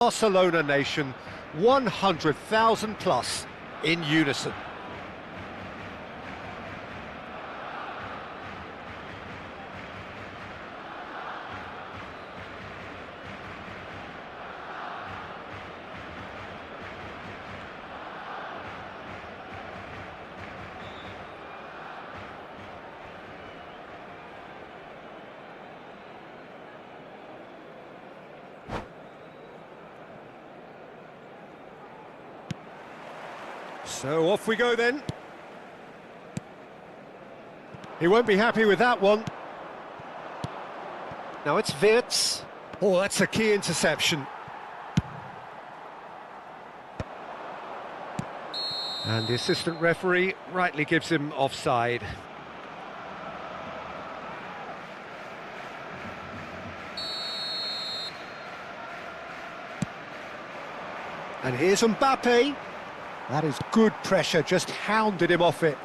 Barcelona nation, 100,000 plus in unison. So off we go then. He won't be happy with that one. Now it's Wirtz. Oh, that's a key interception. And the assistant referee rightly gives him offside. And here's Mbappe. That is good pressure, just hounded him off it.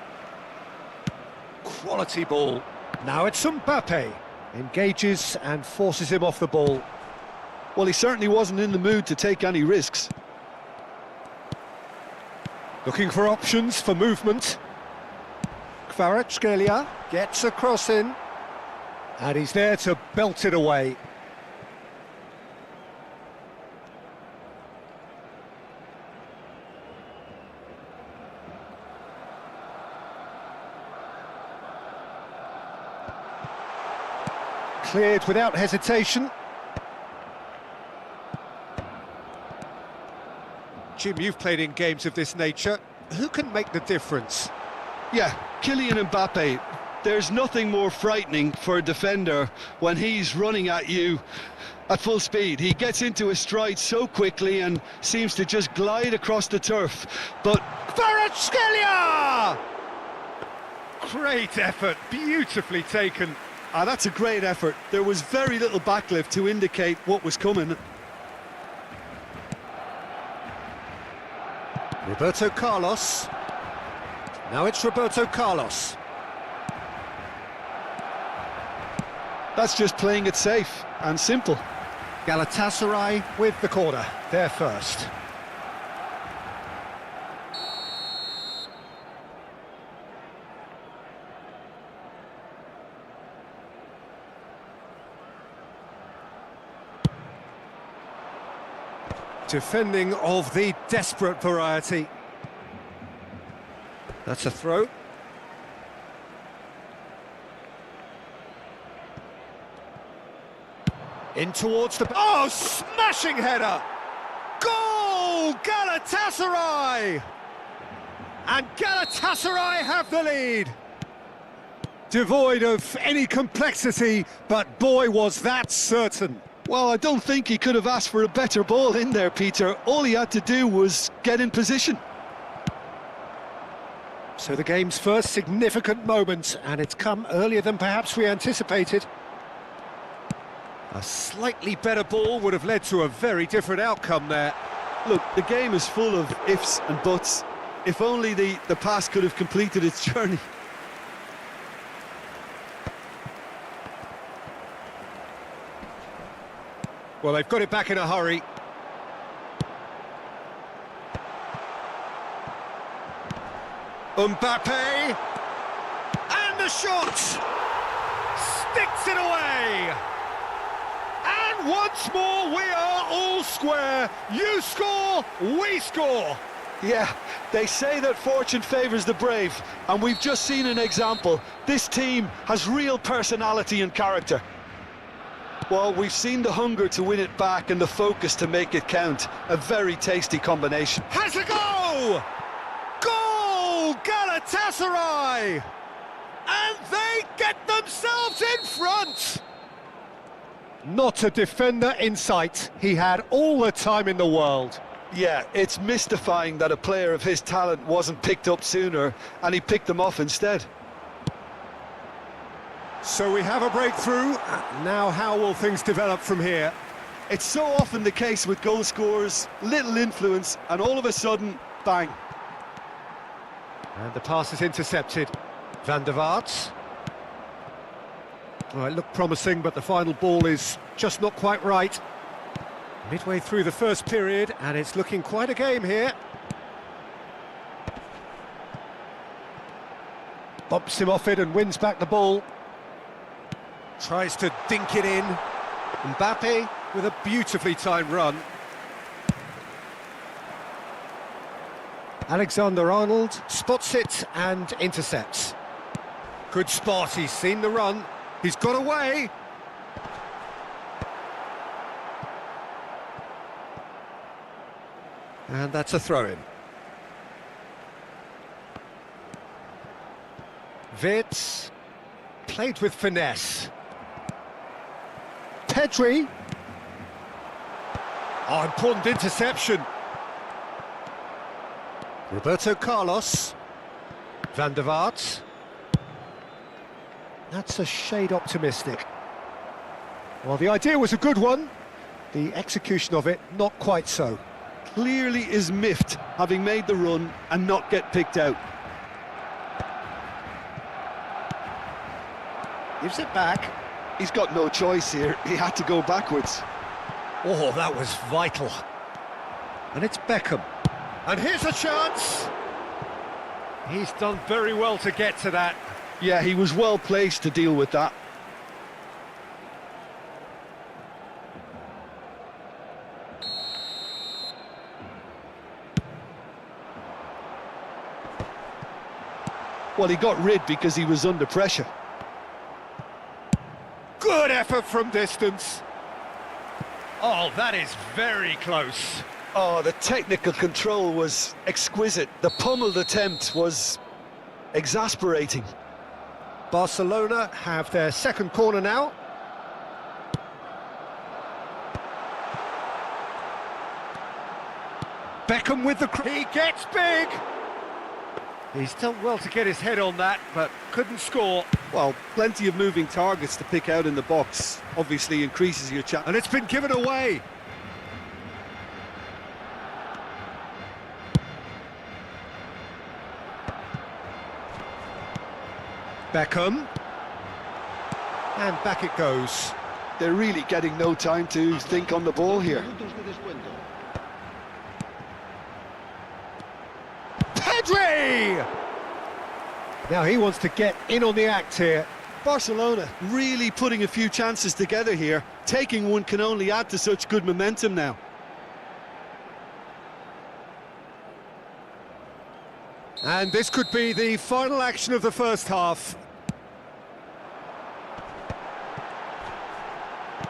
Quality ball. Now it's Mbappe. Engages and forces him off the ball. Well, he certainly wasn't in the mood to take any risks. Looking for options for movement. Kvaratskhelia gets a cross in. And he's there to belt it away. Cleared without hesitation. Jim, you've played in games of this nature. Who can make the difference? Yeah, Kylian Mbappe. There's nothing more frightening for a defender when he's running at you at full speed. He gets into his stride so quickly and seems to just glide across the turf. But Kvaratskhelia! Great effort, beautifully taken. That's a great effort. There was very little backlift to indicate what was coming. Roberto Carlos. Now it's Roberto Carlos. That's just playing it safe and simple. Galatasaray with the corner. They're first. Defending of the desperate variety. That's a throw. In towards the... Oh, smashing header! Goal! Galatasaray! And Galatasaray have the lead. Devoid of any complexity, but boy, was that certain. Well, I don't think he could have asked for a better ball in there, Peter. All he had to do was get in position. So the game's first significant moment, and it's come earlier than perhaps we anticipated. A slightly better ball would have led to a very different outcome there. Look, the game is full of ifs and buts. If only the pass could have completed its journey. Well, they've got it back in a hurry. Mbappe! And the shot! Sticks it away! And once more we are all square. You score, we score! Yeah, they say that fortune favours the brave, and we've just seen an example. This team has real personality and character. Well, we've seen the hunger to win it back and the focus to make it count. A very tasty combination. Has a go! Goal! Galatasaray! And they get themselves in front! Not a defender in sight. He had all the time in the world. Yeah, it's mystifying that a player of his talent wasn't picked up sooner, and he picked them off instead. So we have a breakthrough. Now how will things develop from here? It's so often the case with goal scorers, little influence, and all of a sudden, bang. And the pass is intercepted. Van der Vaart. Well, it looked promising, but the final ball is just not quite right. Midway through the first period, and it's looking quite a game here. Bumps him off it and wins back the ball. Tries to dink it in. Mbappe with a beautifully timed run. Alexander-Arnold spots it and intercepts. Good spot, he's seen the run. He's got away. And that's a throw-in. Vitz, played with finesse. Pedri. Oh, important interception. Roberto Carlos. Van der Vaart. That's a shade optimistic. Well, the idea was a good one. The execution of it, not quite so. Clearly is miffed, having made the run and not get picked out. Gives it back. He's got no choice here. He had to go backwards. Oh, that was vital. And it's Beckham. And here's a chance. He's done very well to get to that. Yeah, he was well placed to deal with that. Well, he got rid because he was under pressure. Good effort from distance. Oh, that is very close. Oh, the technical control was exquisite. The pummeled attempt was exasperating. Barcelona have their second corner now. Beckham with the... He gets big! He's done well to get his head on that, but couldn't score. Well, plenty of moving targets to pick out in the box. Obviously increases your chance. And it's been given away. Beckham. And back it goes. They're really getting no time to think on the ball here. Pedri! Now he wants to get in on the act here. Barcelona really putting a few chances together here. Taking one can only add to such good momentum now. And this could be the final action of the first half.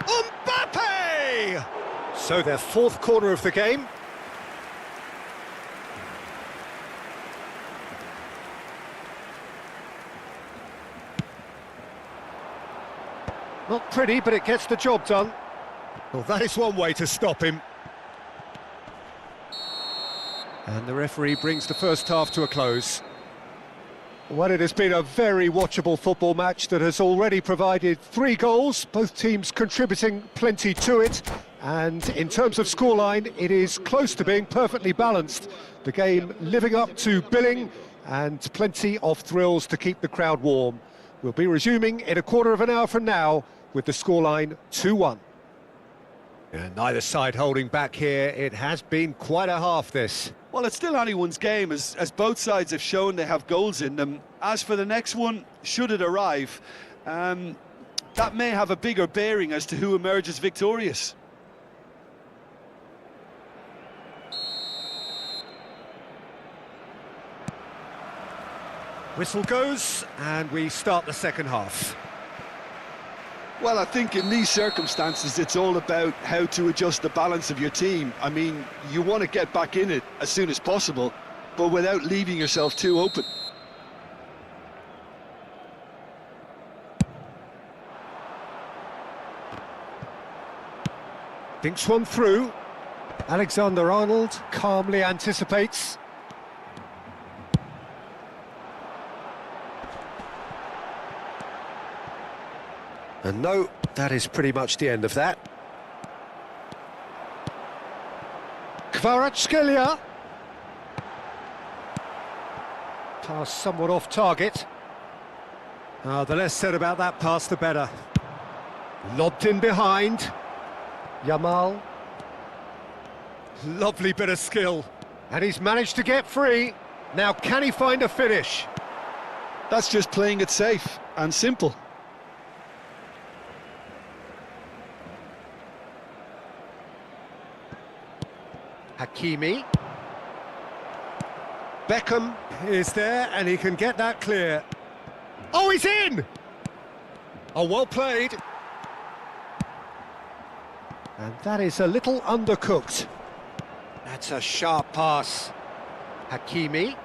Mbappe! So their fourth corner of the game. Not pretty, but it gets the job done. Well, that is one way to stop him. And the referee brings the first half to a close. Well, it has been a very watchable football match that has already provided 3 goals, both teams contributing plenty to it. And in terms of scoreline, it is close to being perfectly balanced. The game living up to billing and plenty of thrills to keep the crowd warm. We'll be resuming in a quarter of an hour from now with the scoreline 2-1. And neither side holding back here. It has been quite a half, this. Well, it's still anyone's game, as both sides have shown they have goals in them. As for the next one, should it arrive, that may have a bigger bearing as to who emerges victorious. Whistle goes, and we start the second half. Well, I think in these circumstances, it's all about how to adjust the balance of your team. I mean, you want to get back in it as soon as possible, but without leaving yourself too open. Dinks one through. Alexander-Arnold calmly anticipates. And no, that is pretty much the end of that. Kvaratskhelia. Pass somewhat off target. The less said about that pass, the better. Lobbed in behind. Yamal. Lovely bit of skill. And he's managed to get free. Now can he find a finish? That's just playing it safe and simple. Hakimi. Beckham is there and he can get that clear. Oh, he's in! Oh, well played. And that is a little undercooked. That's a sharp pass. Hakimi.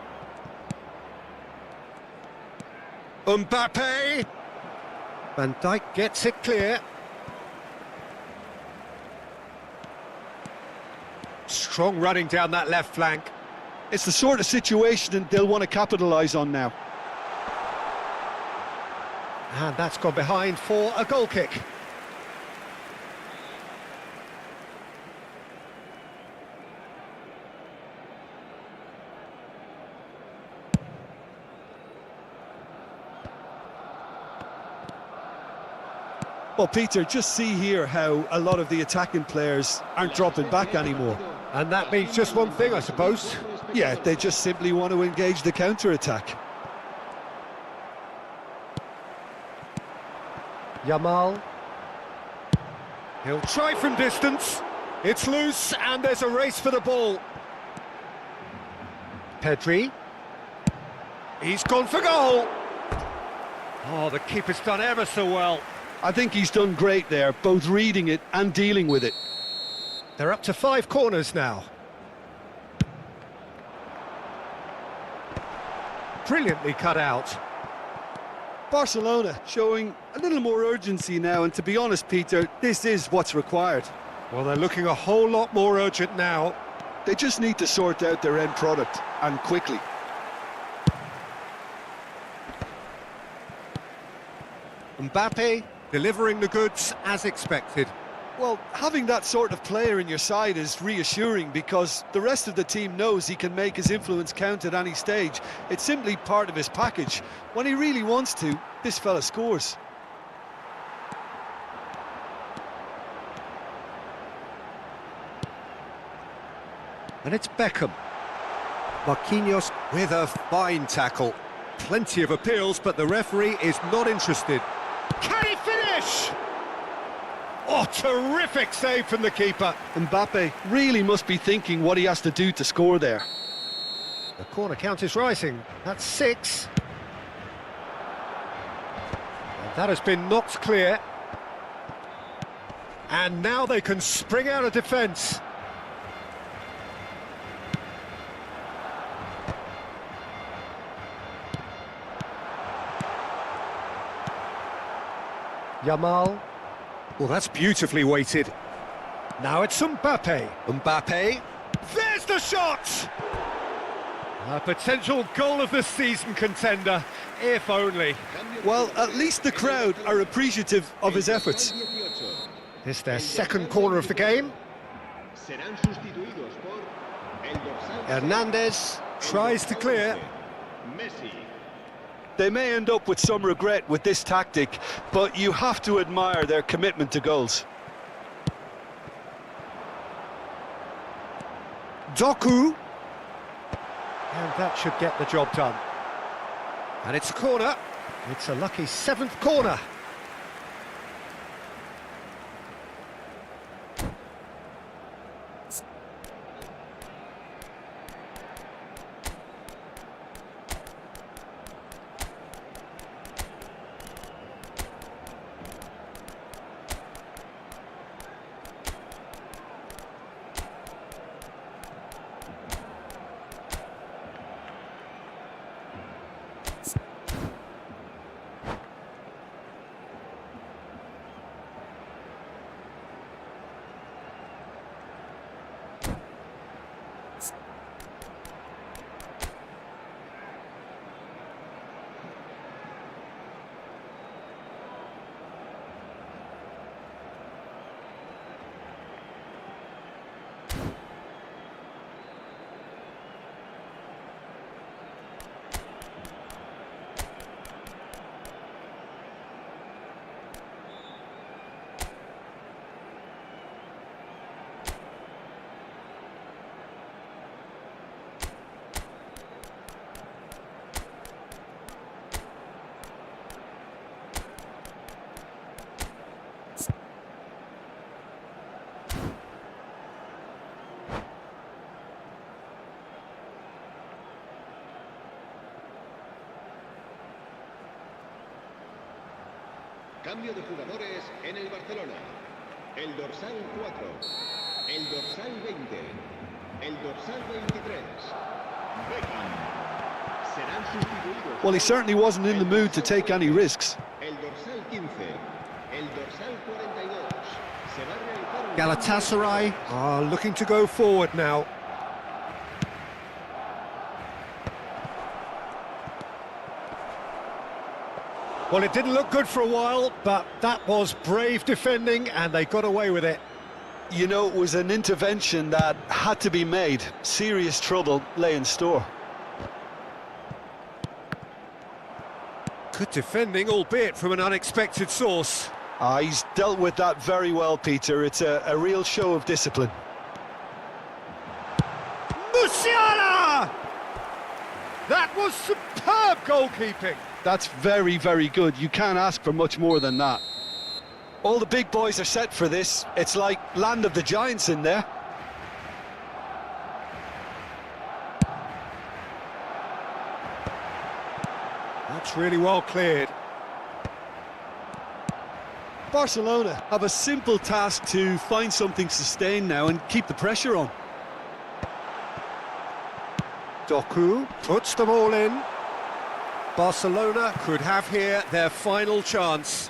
Mbappe. Van Dijk gets it clear. Strong running down that left flank. It's the sort of situation they'll want to capitalise on now. And that's gone behind for a goal kick. Well, Peter, just see here how a lot of the attacking players aren't dropping back anymore. And that means just one thing, I suppose. Yeah, they just simply want to engage the counter-attack. Yamal. He'll try from distance. It's loose and there's a race for the ball. Pedri. He's gone for goal. Oh, the keeper's done ever so well. I think he's done great there, both reading it and dealing with it. They're up to 5 corners now. Brilliantly cut out. Barcelona showing a little more urgency now, and to be honest, Peter, this is what's required. Well, they're looking a whole lot more urgent now. They just need to sort out their end product, and quickly. Mbappe delivering the goods as expected. Well, having that sort of player in your side is reassuring because the rest of the team knows he can make his influence count at any stage. It's simply part of his package. When he really wants to, this fella scores. And it's Beckham. Marquinhos with a fine tackle. Plenty of appeals, but the referee is not interested. Can he finish? Oh, terrific save from the keeper. Mbappe really must be thinking what he has to do to score there. The corner count is rising. That's 6. And that has been knocked clear. And now they can spring out of defence. Yamal. Well, that's beautifully weighted. Now it's Mbappe. Mbappe. There's the shot! A potential goal of the season contender, if only. Well, at least the crowd are appreciative of his efforts. This their second corner of the game. Hernandez tries to clear. They may end up with some regret with this tactic, but you have to admire their commitment to goals. Doku. And that should get the job done. And it's a corner. It's a lucky 7th corner. Cambio de jugadores en el Barcelona. El dorsal 4, el dorsal 20, el dorsal 23, Beckham. Serán sustituidos. Well, he certainly wasn't in the mood to take any risks. El dorsal 15, el dorsal 42. Se va a realizar un Galatasaray are looking to go forward now. Well, it didn't look good for a while, but that was brave defending and they got away with it. You know, it was an intervention that had to be made. Serious trouble lay in store. Good defending, albeit from an unexpected source. He's dealt with that very well, Peter. It's a real show of discipline. Musiala! That was superb goalkeeping. That's very, very good. You can't ask for much more than that. All the big boys are set for this. It's like land of the giants in there. That's really well cleared. Barcelona have a simple task to find something sustained now and keep the pressure on. Doku puts them all in. Barcelona could have here their final chance.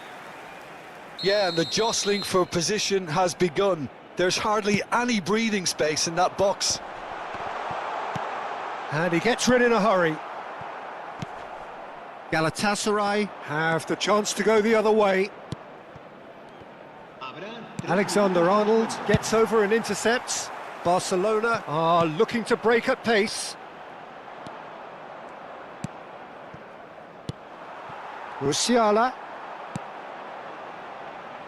Yeah, and the jostling for position has begun. There's hardly any breathing space in that box. And he gets rid in a hurry. Galatasaray have the chance to go the other way. Alexander-Arnold gets over and intercepts. Barcelona are looking to break at pace. Musiala.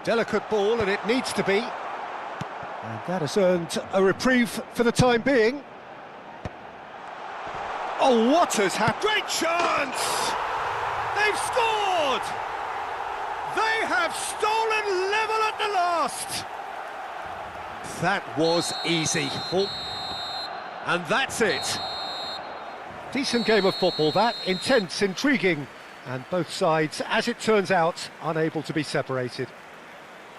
Delicate ball, and it needs to be. And that has earned a reprieve for the time being. Oh, what has happened? Great chance! They've scored! They have stolen level at the last! That was easy. Oh. And that's it. Decent game of football, that. Intense, intriguing. And both sides, as it turns out, unable to be separated.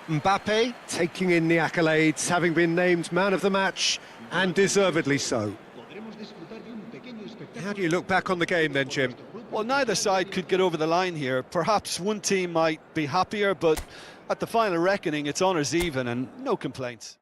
Mbappe taking in the accolades, having been named man of the match, and deservedly so. How do you look back on the game then, Jim? Well, neither side could get over the line here. Perhaps one team might be happier, but at the final reckoning, it's honours even and no complaints.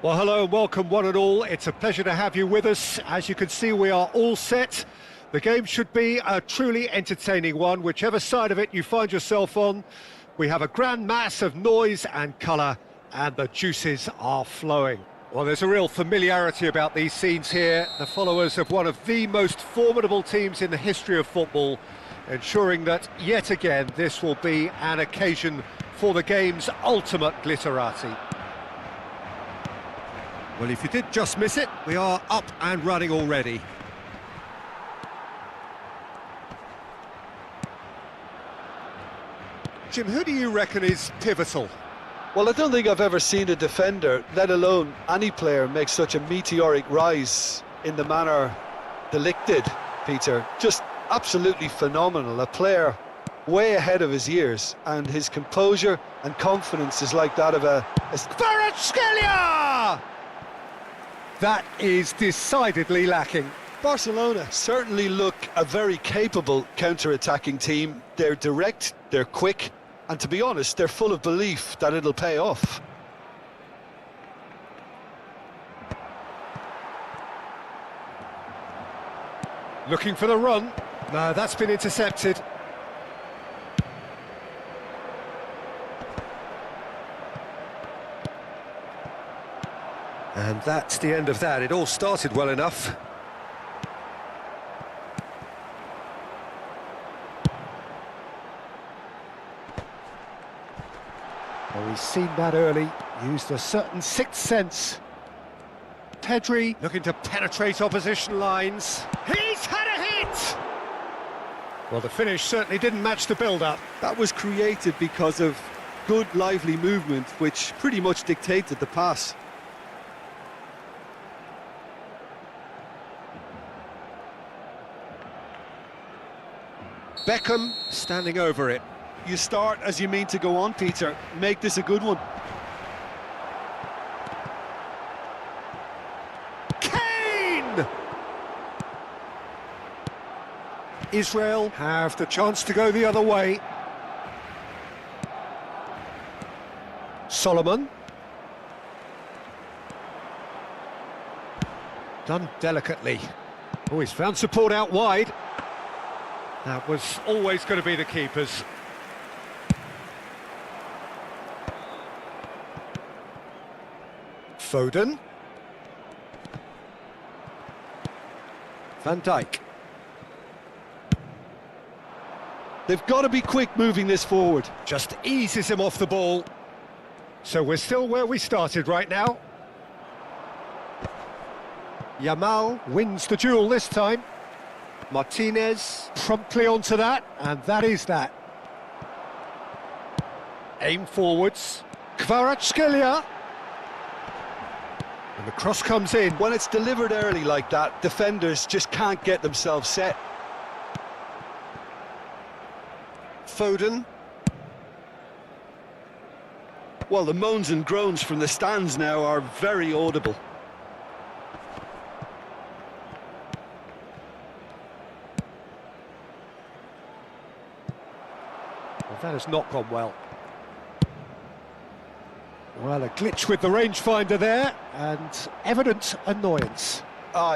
Well, hello and welcome one and all. It's a pleasure to have you with us. As you can see, we are all set. The game should be a truly entertaining one, whichever side of it you find yourself on. We have a grand mass of noise and colour, and the juices are flowing. Well, there's a real familiarity about these scenes here. The followers of one of the most formidable teams in the history of football, ensuring that, yet again, this will be an occasion for the game's ultimate glitterati. Well, if you did just miss it, we are up and running already. Jim, who do you reckon is pivotal? Well, I don't think I've ever seen a defender, let alone any player, make such a meteoric rise in the manner De Ligt did, Peter. Just absolutely phenomenal. A player way ahead of his years, and his composure and confidence is like that of a... Kvaratskhelia! That is decidedly lacking. Barcelona certainly look a very capable counter-attacking team. They're direct, they're quick, and to be honest, they're full of belief that it'll pay off. Looking for the run. No, that's been intercepted. And that's the end of that. It all started well enough. Well, he's seen that early, used a certain sixth sense. Pedri looking to penetrate opposition lines. He's had a hit! Well, the finish certainly didn't match the build-up. That was created because of good, lively movement, which pretty much dictated the pass. Beckham standing over it. You start as you mean to go on, Peter. Make this a good one. Kane! Israel have the chance to go the other way. Solomon. Done delicately. Oh, he's found support out wide. That was always going to be the keeper's. Foden. Van Dijk. They've got to be quick moving this forward. Just eases him off the ball. So we're still where we started right now. Yamal wins the duel this time. Martinez promptly onto that, and that is that. Aim forwards. Kvaratskhelia. And the cross comes in. When it's delivered early like that, defenders just can't get themselves set. Foden. Well, the moans and groans from the stands now are very audible. Well, that has not gone well. Well, a glitch with the rangefinder there, and evident annoyance.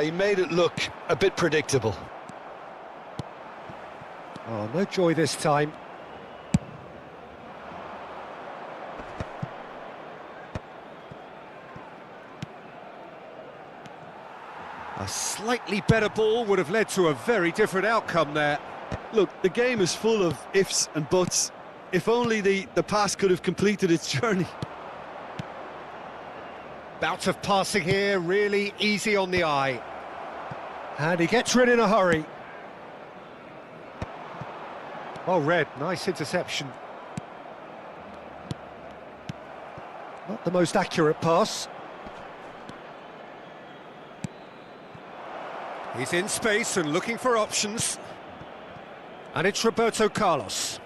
He made it look a bit predictable. Oh, no joy this time. A slightly better ball would have led to a very different outcome there. Look, the game is full of ifs and buts. If only the pass could have completed its journey. Bout of passing here, really easy on the eye. And he gets rid in a hurry. Oh, Red, nice interception. Not the most accurate pass. He's in space and looking for options. And it's Roberto Carlos.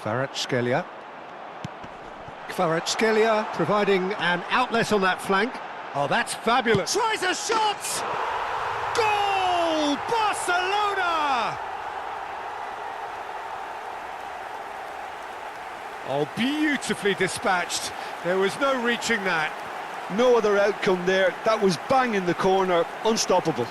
Kvaratskhelia. Kvaratskhelia providing an outlet on that flank. Oh, that's fabulous. Tries a shot! Goal! Barcelona! Oh, beautifully dispatched. There was no reaching that. No other outcome there. That was bang in the corner, unstoppable.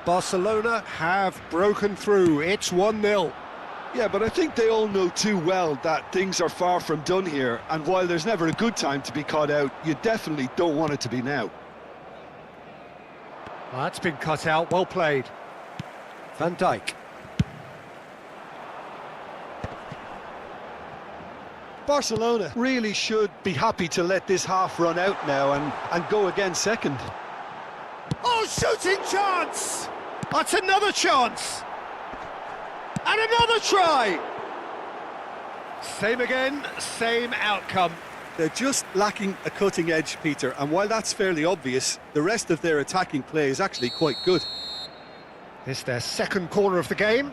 Barcelona have broken through. It's 1-0. Yeah, but I think they all know too well that things are far from done here, and while there's never a good time to be caught out, you definitely don't want it to be now. That's been cut out, well played. Van Dijk. Barcelona really should be happy to let this half run out now and go again second. Oh, shooting chance! That's another chance! And another try! Same again, same outcome. They're just lacking a cutting edge, Peter, and while that's fairly obvious, the rest of their attacking play is actually quite good. It's their second corner of the game.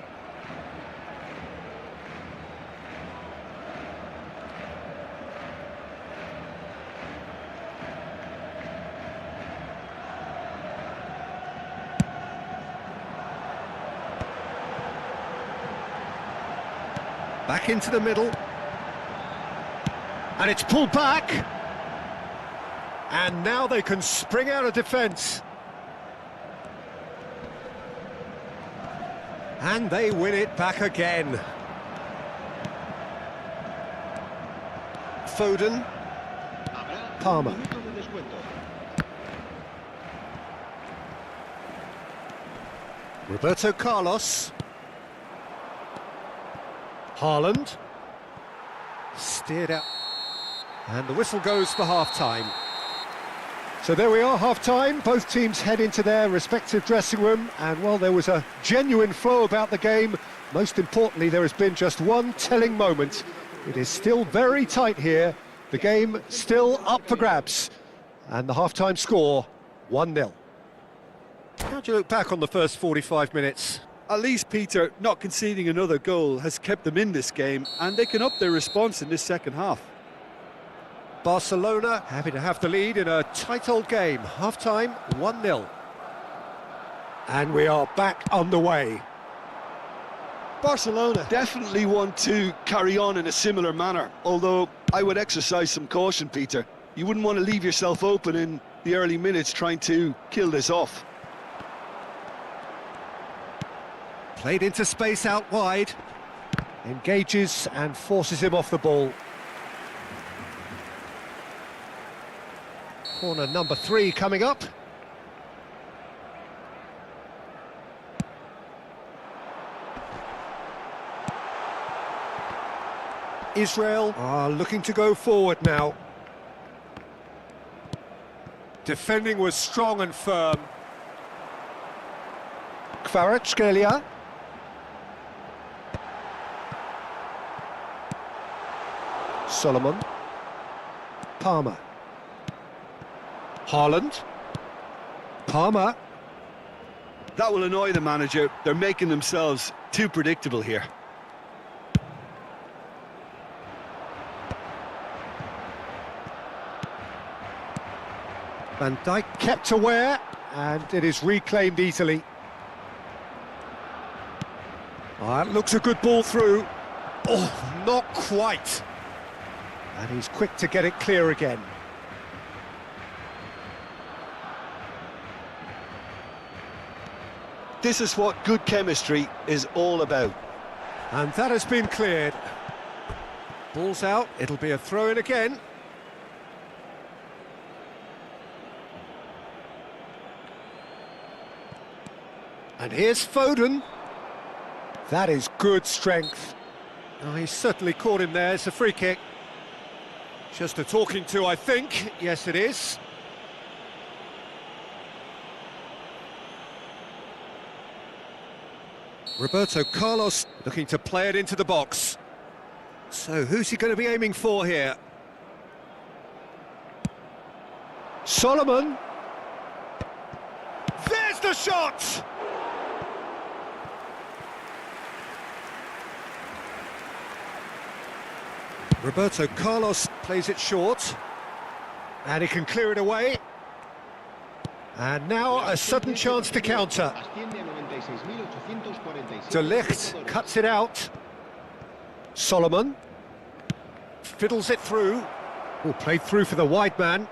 Back into the middle. And it's pulled back. And now they can spring out of defence. And they win it back again. Foden. Palmer. Roberto Carlos. Haaland. Steered out. And the whistle goes for half-time. So there we are, half-time. Both teams head into their respective dressing room. And, well, there was a genuine flow about the game. Most importantly, there has been just one telling moment. It is still very tight here. The game still up for grabs. And the half-time score, 1-0. How do you look back on the first 45 minutes? At least, Peter, not conceding another goal has kept them in this game, and they can up their response in this second half. Barcelona happy to have the lead in a tight old game. Half-time, 1-0. And we are back underway. Barcelona definitely want to carry on in a similar manner, although I would exercise some caution, Peter. You wouldn't want to leave yourself open in the early minutes trying to kill this off. Played into space out wide. Engages and forces him off the ball. Corner number 3 coming up. Israel are looking to go forward now. Defending was strong and firm. Kvaratskhelia. Solomon. Palmer. Haaland. Palmer. That will annoy the manager. They're making themselves too predictable here. Van Dijk kept aware, and it is reclaimed easily. That looks a good ball through. Oh, not quite. And he's quick to get it clear again. This is what good chemistry is all about. And that has been cleared. Ball's out, it'll be a throw-in again. And here's Foden. That is good strength. Oh, he's certainly caught him there. It's a free kick. Just a talking to, I think. Yes, it is. Roberto Carlos looking to play it into the box. So who's he going to be aiming for here? Solomon. There's the shot! Roberto Carlos plays it short. And he can clear it away. And now a sudden chance to counter. De Ligt cuts it out. Solomon fiddles it through. Oh, played through for the wide man.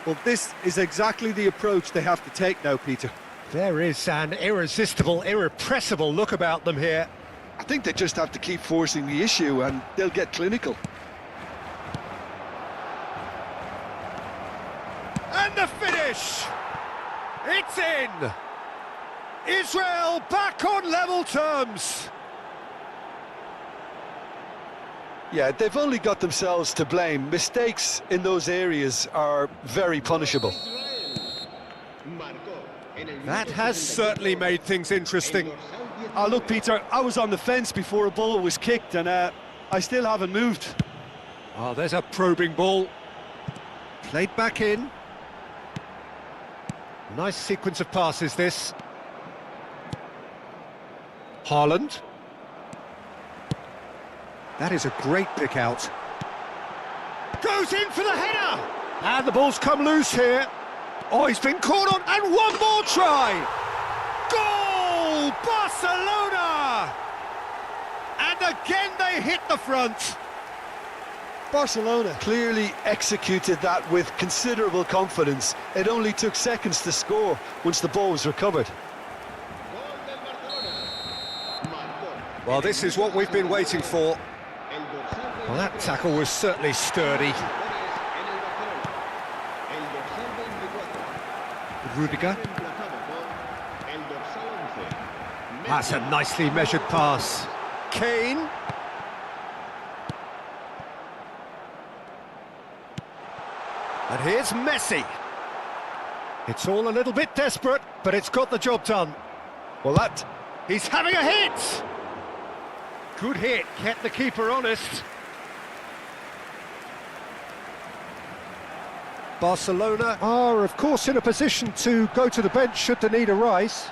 Well, this is exactly the approach they have to take now, Peter. There is an irresistible, irrepressible look about them here. I think they just have to keep forcing the issue and they'll get clinical. And the finish! It's in! Israel back on level terms! Yeah, they've only got themselves to blame. Mistakes in those areas are very punishable. That has certainly made things interesting. Look, Peter, I was on the fence before a ball was kicked and I still haven't moved. Oh, there's a probing ball. Played back in. Nice sequence of passes, this. Haaland. That is a great pick out. Goes in for the header! And the ball's come loose here. Oh, he's been caught on, and one more try! Goal! Barcelona! And again they hit the front. Barcelona clearly executed that with considerable confidence. It only took seconds to score once the ball was recovered. Well, this is what we've been waiting for. Well, that tackle was certainly sturdy. Rudiger. That's a nicely measured pass. Kane. And here's Messi. It's all a little bit desperate, but it's got the job done. Well, He's having a hit! Good hit, kept the keeper honest. Barcelona are, of course, in a position to go to the bench should the need arise.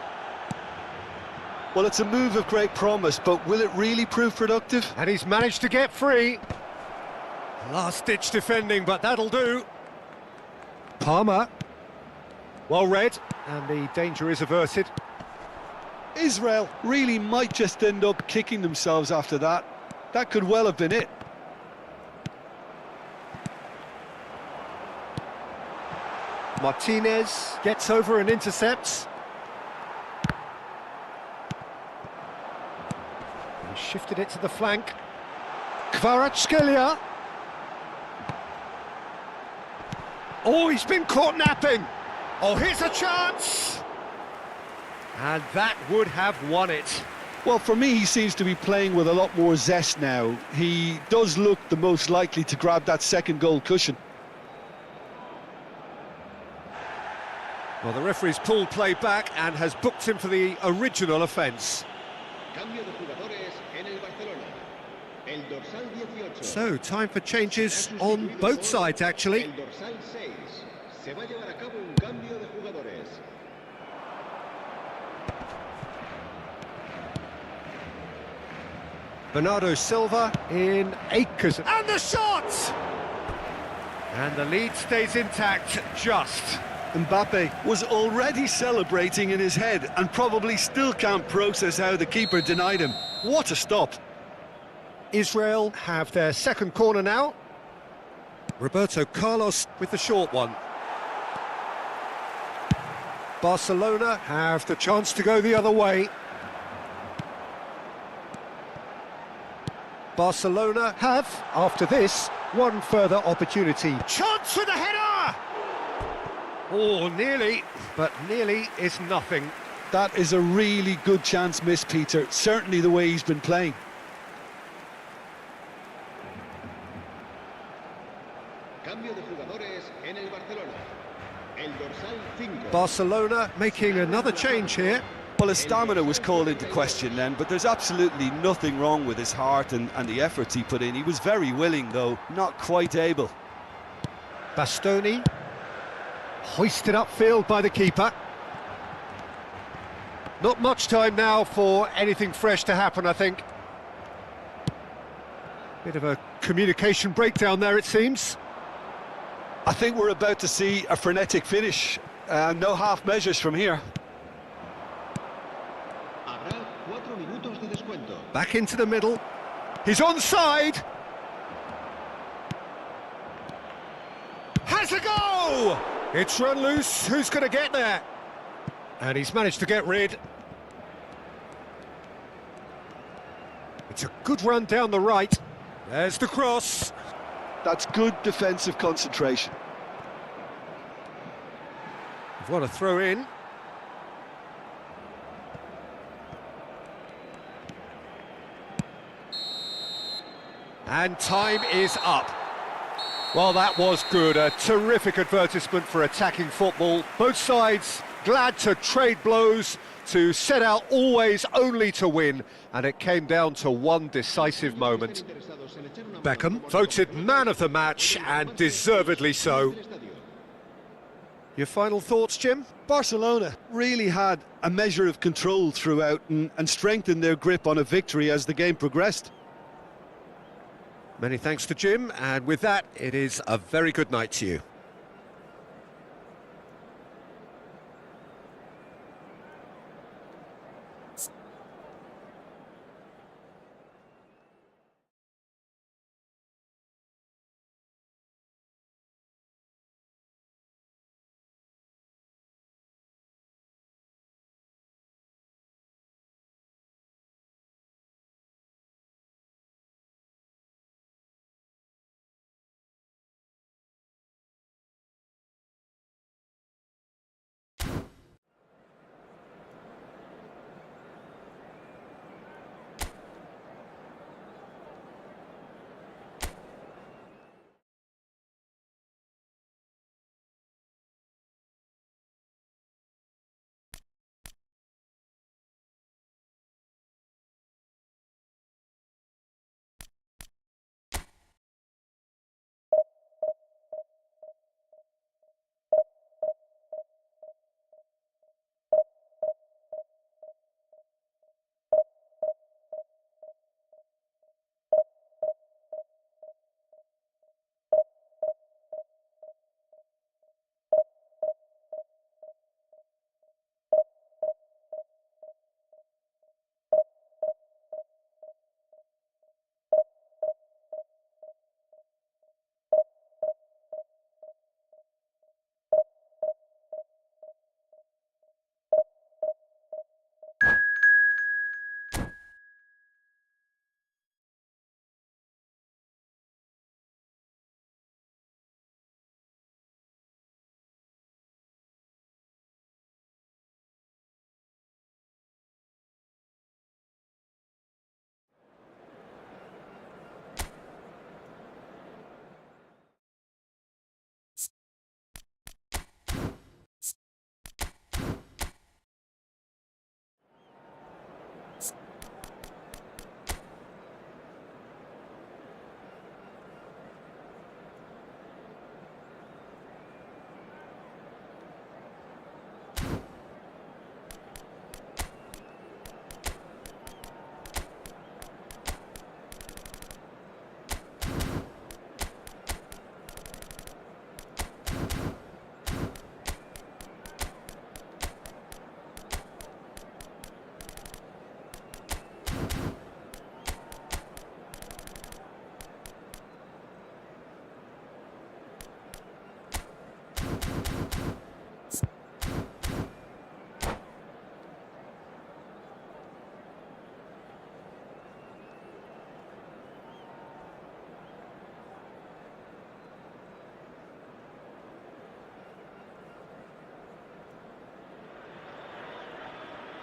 well, it's a move of great promise, but will it really prove productive? And he's managed to get free. Last-ditch defending, but that'll do. Palmer. Well read, and the danger is averted. Israel really might just end up kicking themselves after that. That could well have been it. Martinez gets over and intercepts. He shifted it to the flank. Kvaratskhelia. Oh, he's been caught napping. Oh, here's a chance. And that would have won it. Well, for me, he seems to be playing with a lot more zest now. He does look the most likely to grab that second goal cushion. Well, the referee's pulled play back and has booked him for the original offence. So, time for changes on both sides, actually. Bernardo Silva in acres. And the shot! And the lead stays intact, just. Mbappe was already celebrating in his head and probably still can't process how the keeper denied him. What a stop. Israel have their second corner now. Roberto Carlos with the short one. Barcelona have the chance to go the other way. Barcelona have, after this, one further opportunity. Chance with a header! Oh, nearly, but nearly is nothing. That is a really good chance missed, Peter. Certainly the way he's been playing. Barcelona making another change here. Well, his stamina was called into question then, but there's absolutely nothing wrong with his heart and the efforts he put in. He was very willing, though, not quite able. Bastoni, hoisted upfield by the keeper. Not much time now for anything fresh to happen, I think. Bit of a communication breakdown there, it seems. I think we're about to see a frenetic finish. No half measures from here. Habrá 4 minutos de descuento. Back into the middle. He's onside. Has a go! It's run loose. Who's going to get there? And he's managed to get rid. It's a good run down the right. There's the cross. That's good defensive concentration. What a throw in. And time is up. Well, that was good. A terrific advertisement for attacking football. Both sides glad to trade blows, to set out always only to win, and it came down to one decisive moment. Beckham voted man of the match, and deservedly so. Your final thoughts, Jim? Barcelona really had a measure of control throughout and strengthened their grip on a victory as the game progressed. Many thanks to Jim, and with that, it is a very good night to you.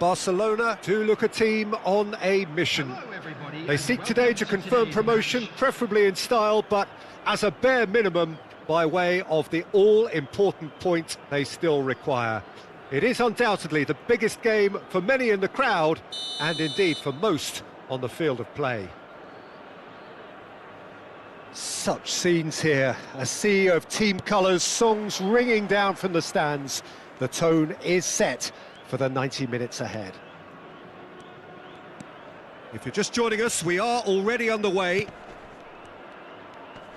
Barcelona do look a team on a mission. They seek today to confirm promotion, preferably in style, but as a bare minimum, by way of the all-important point they still require. It is undoubtedly the biggest game for many in the crowd, and indeed for most on the field of play. Such scenes here, a sea of team colours, songs ringing down from the stands. The tone is set for the 90 minutes ahead. If you're just joining us, we are already underway.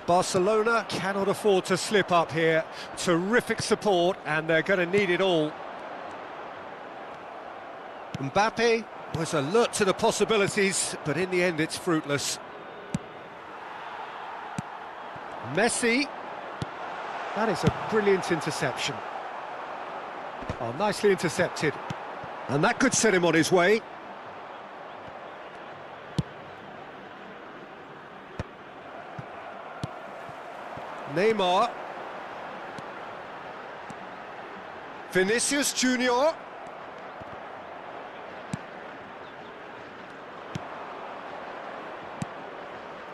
Barcelona cannot afford to slip up here. Terrific support, and they're going to need it all. Mbappe was alert to the possibilities, but in the end it's fruitless. Messi. That is a brilliant interception. Oh, nicely intercepted. And that could set him on his way. Neymar. Vinicius Junior.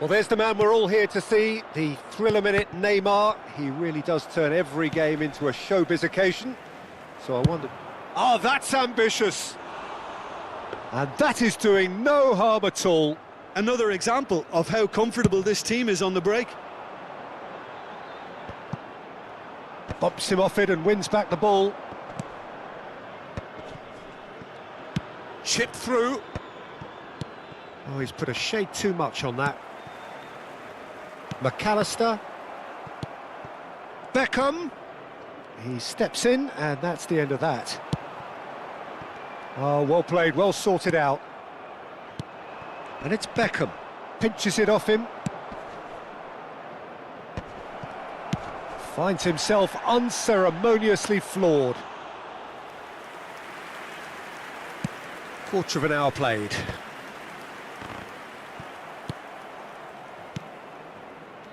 Well, there's the man we're all here to see, the thriller-minute Neymar. He really does turn every game into a showbiz occasion. So I wonder... Oh, that's ambitious! And that is doing no harm at all. Another example of how comfortable this team is on the break. Bumps him off it and wins back the ball. Chipped through. Oh, he's put a shade too much on that. McAllister. Beckham. He steps in, and that's the end of that. Oh, well played, well sorted out. And it's Beckham. Pinches it off him. Finds himself unceremoniously floored. Quarter of an hour played.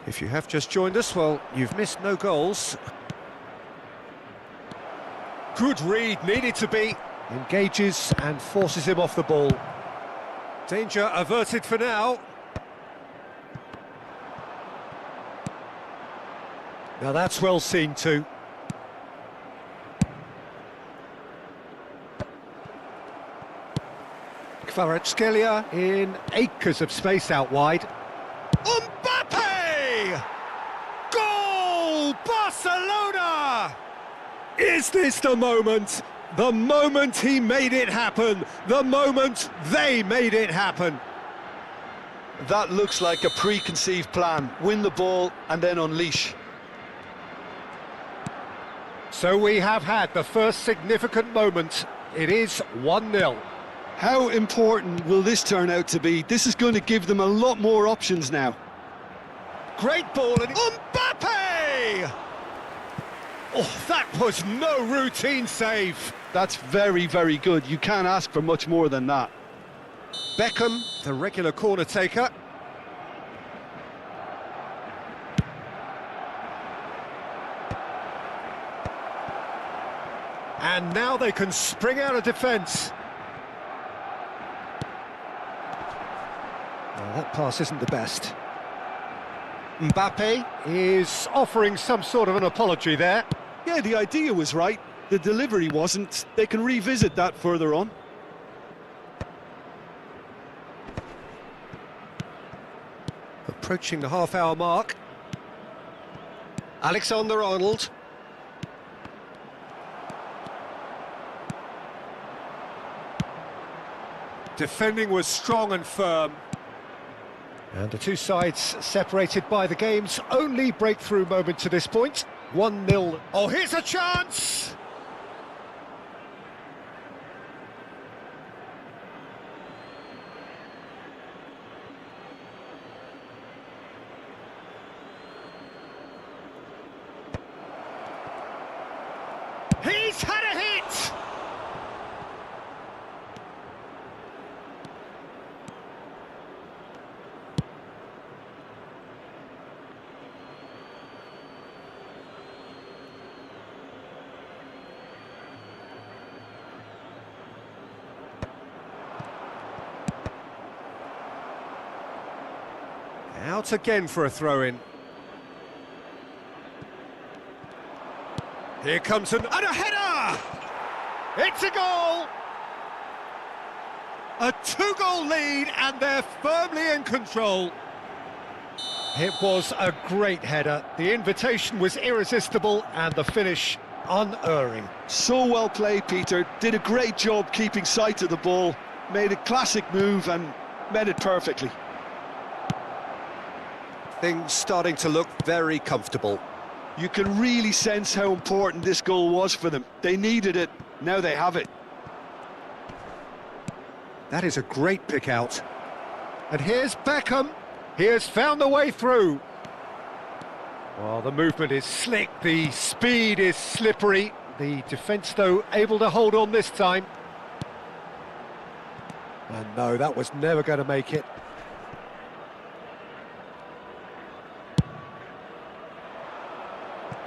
If you have just joined us, well, you've missed no goals. Good read, needed to be. Engages and forces him off the ball. Danger averted for now. Now that's well seen too. Kvaratskhelia in acres of space out wide. Mbappe! Goal! Barcelona! Is this the moment? The moment he made it happen. The moment they made it happen. That looks like a preconceived plan. Win the ball and then unleash. So we have had the first significant moment. It is 1-0. How important will this turn out to be? This is going to give them a lot more options now. Great ball and Mbappe! Oh, that was no routine save. That's very, very good. You can't ask for much more than that. Beckham, the regular corner taker. And now they can spring out of defence. Well, that pass isn't the best. Mbappe is offering some sort of an apology there. Yeah, the idea was right. The delivery wasn't. They can revisit that further on. Approaching the half-hour mark. Alexander-Arnold. Defending was strong and firm. And the two sides separated by the game's only breakthrough moment to this point. 1-0. Oh, here's a chance! He's had a hit! Out again for a throw-in. Here comes and a header! It's a goal! A two-goal lead, and they're firmly in control. It was a great header. The invitation was irresistible, and the finish unerring. So well played, Peter. Did a great job keeping sight of the ball. Made a classic move and met it perfectly. Things starting to look very comfortable. You can really sense how important this goal was for them. They needed it, now they have it. That is a great pick out. And here's Beckham. He has found the way through. Well, the movement is slick, the speed is slippery. The defence, though, able to hold on this time. And no, that was never going to make it.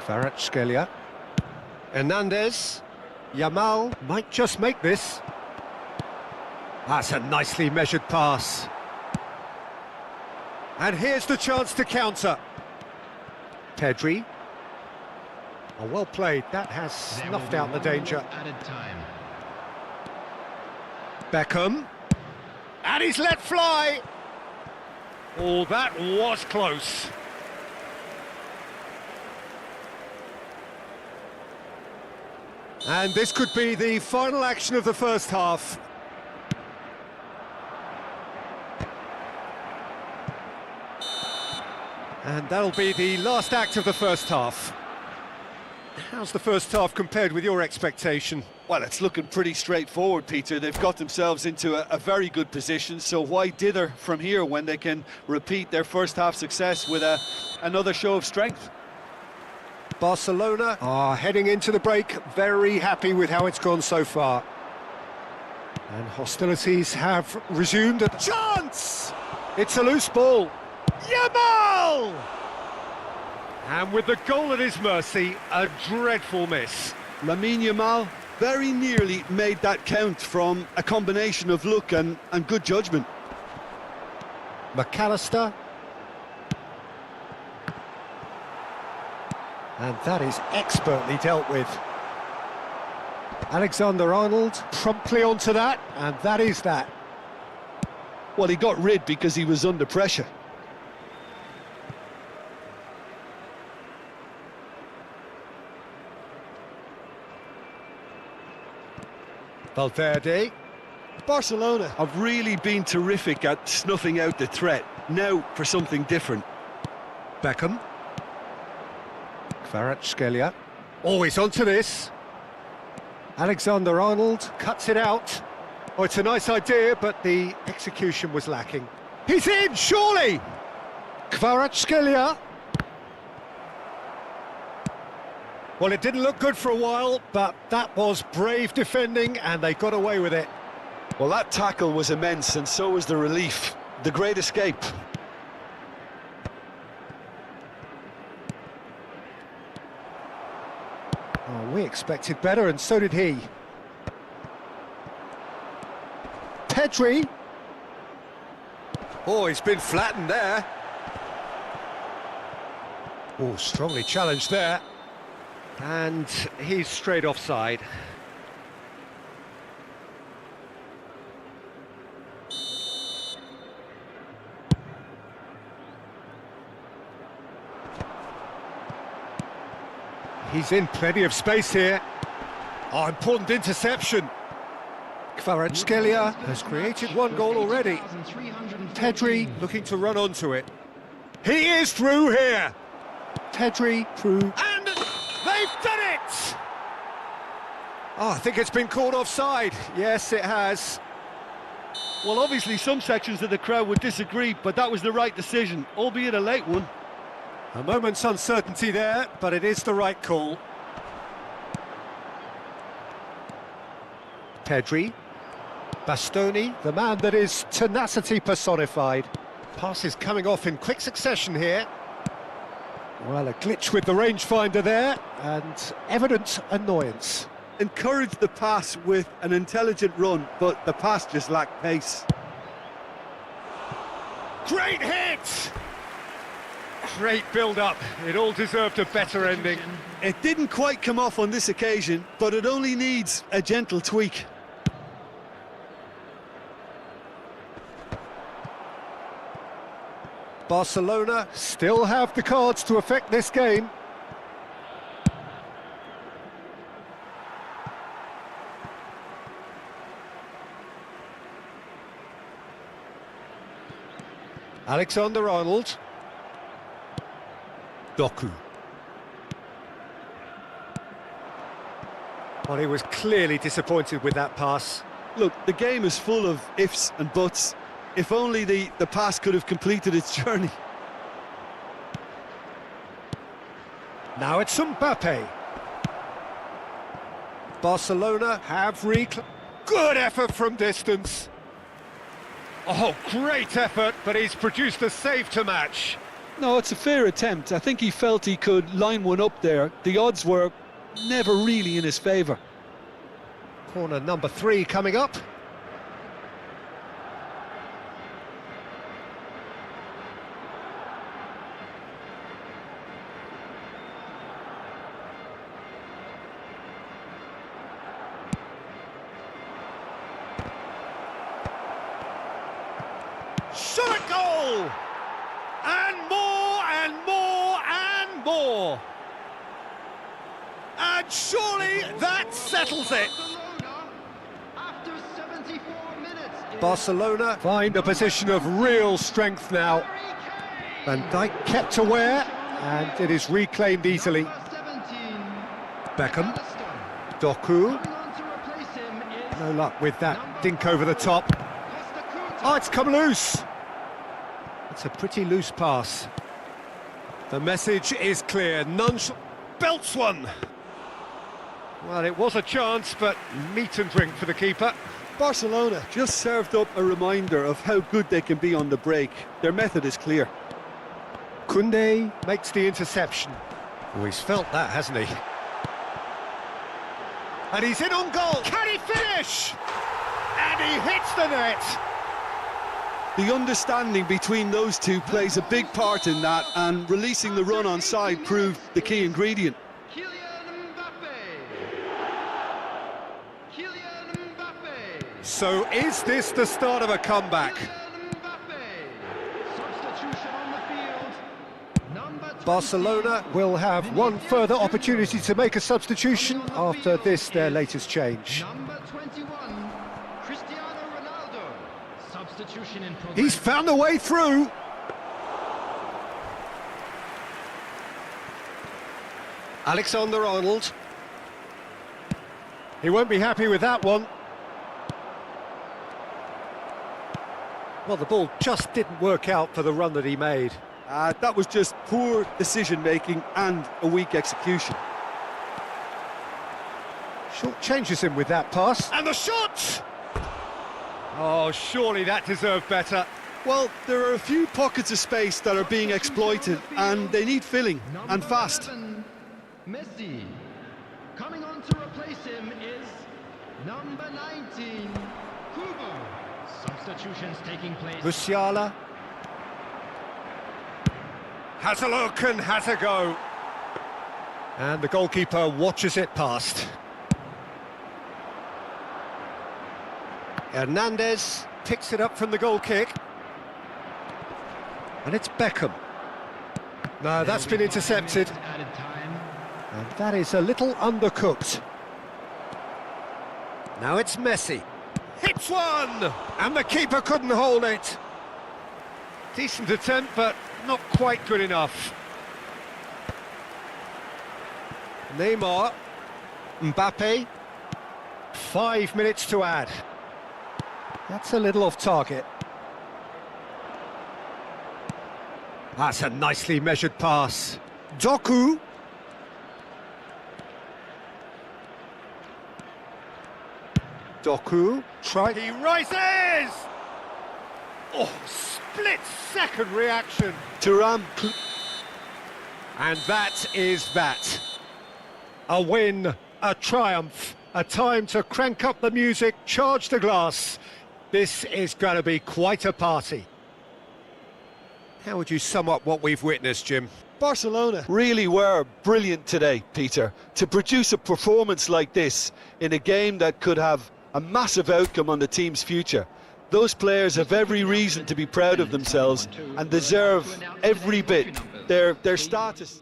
Kvaratskhelia. Hernandez. Yamal might just make this. That's a nicely measured pass. And here's the chance to counter. Pedri. Oh, well played. That has snuffed out the danger. Added time. Beckham. And he's let fly. Oh, that was close. And this could be the final action of the first half. And that'll be the last act of the first half. How's the first half compared with your expectation? Well, it's looking pretty straightforward, Peter. They've got themselves into a very good position, so why dither from here when they can repeat their first half success with another show of strength? Barcelona are heading into the break, very happy with how it's gone so far. And hostilities have resumed. A chance! It's a loose ball. Yamal! And with the goal at his mercy, a dreadful miss. Lamine Yamal very nearly made that count from a combination of luck and good judgment. McAllister. And that is expertly dealt with. Alexander-Arnold promptly onto that, and that is that. Well, he got rid because he was under pressure. Valverde. Barcelona have really been terrific at snuffing out the threat. Now for something different. Beckham. Kvaratskhelia. Always onto this. Alexander-Arnold cuts it out. Oh, it's a nice idea, but the execution was lacking. He's in, surely! Kvaratskhelia. Well, it didn't look good for a while, but that was brave defending, and they got away with it. Well, that tackle was immense, and so was the relief. The great escape. Oh, we expected better, and so did he. Pedri. Oh, he's been flattened there. Oh, strongly challenged there. And he's straight offside. He's in plenty of space here. Oh, important interception. Kvaratskhelia has created one goal already. Pedri looking to run onto it. He is through here. Pedri through. And they've done it! Oh, I think it's been called offside. Yes, it has. Well, obviously some sections of the crowd would disagree, but that was the right decision, albeit a late one. A moment's uncertainty there, but it is the right call. Pedri. Bastoni, the man that is tenacity personified. Passes coming off in quick succession here. Well, a glitch with the rangefinder there, and evident annoyance. Encouraged the pass with an intelligent run, but the pass just lacked pace. Great hit! Great build-up. It all deserved a better ending. It didn't quite come off on this occasion, but it only needs a gentle tweak. Barcelona still have the cards to affect this game. Alexander-Arnold. Doku. Well, he was clearly disappointed with that pass. Look, the game is full of ifs and buts. If only the pass could have completed its journey. Now it's Mbappe. Barcelona have good effort from distance. Oh, great effort, but he's produced a save to match. No, it's a fair attempt. I think he felt he could line one up there. The odds were never really in his favour. Corner number 3 coming up. Shot a goal! And more and more and more! And surely that settles it! After 74 minutes. Barcelona find a position of real strength now. Van Dijk kept aware, and it is reclaimed easily. Beckham. Doku. No luck with that dink over the top. Oh, it's come loose. It's a pretty loose pass. The message is clear. Belts one. Well, it was a chance, but meat and drink for the keeper. Barcelona just served up a reminder of how good they can be on the break. Their method is clear. Koundé makes the interception. Oh, he's felt that, hasn't he? And he's in on goal. Can he finish? And he hits the net. The understanding between those two plays a big part in that, and releasing the run on side proved the key ingredient. So is this the start of a comeback? Barcelona will have one further opportunity to make a substitution after this, their latest change. Number 21, Cristiano Ronaldo. Substitution in progress. He's found a way through. Alexander-Arnold. He won't be happy with that one. Well, the ball just didn't work out for the run that he made. That was just poor decision-making and a weak execution. Short changes him with that pass. And the shot! Oh, surely that deserved better. Well, there are a few pockets of space that are being exploited, and they need filling, and fast. 11, Messi. Coming on to replace him is number 19, Hugo. Substitutions taking place. Musiala. Has a look and has a go. And the goalkeeper watches it past. Hernandez picks it up from the goal kick. And it's Beckham. No, that's been intercepted. And that is a little undercooked. Now it's Messi. Hits one! And the keeper couldn't hold it. Decent attempt, but not quite good enough. Neymar. Mbappe. 5 minutes to add. That's a little off target. That's a nicely measured pass. Doku. Doku. He rises! Oh, split-second reaction. Thuram. And that is that. A win, a triumph, a time to crank up the music, charge the glass. This is going to be quite a party. How would you sum up what we've witnessed, Jim? Barcelona really were brilliant today, Peter, to produce a performance like this in a game that could have a massive outcome on the team's future. Those players have every reason to be proud of themselves and deserve every bit their status.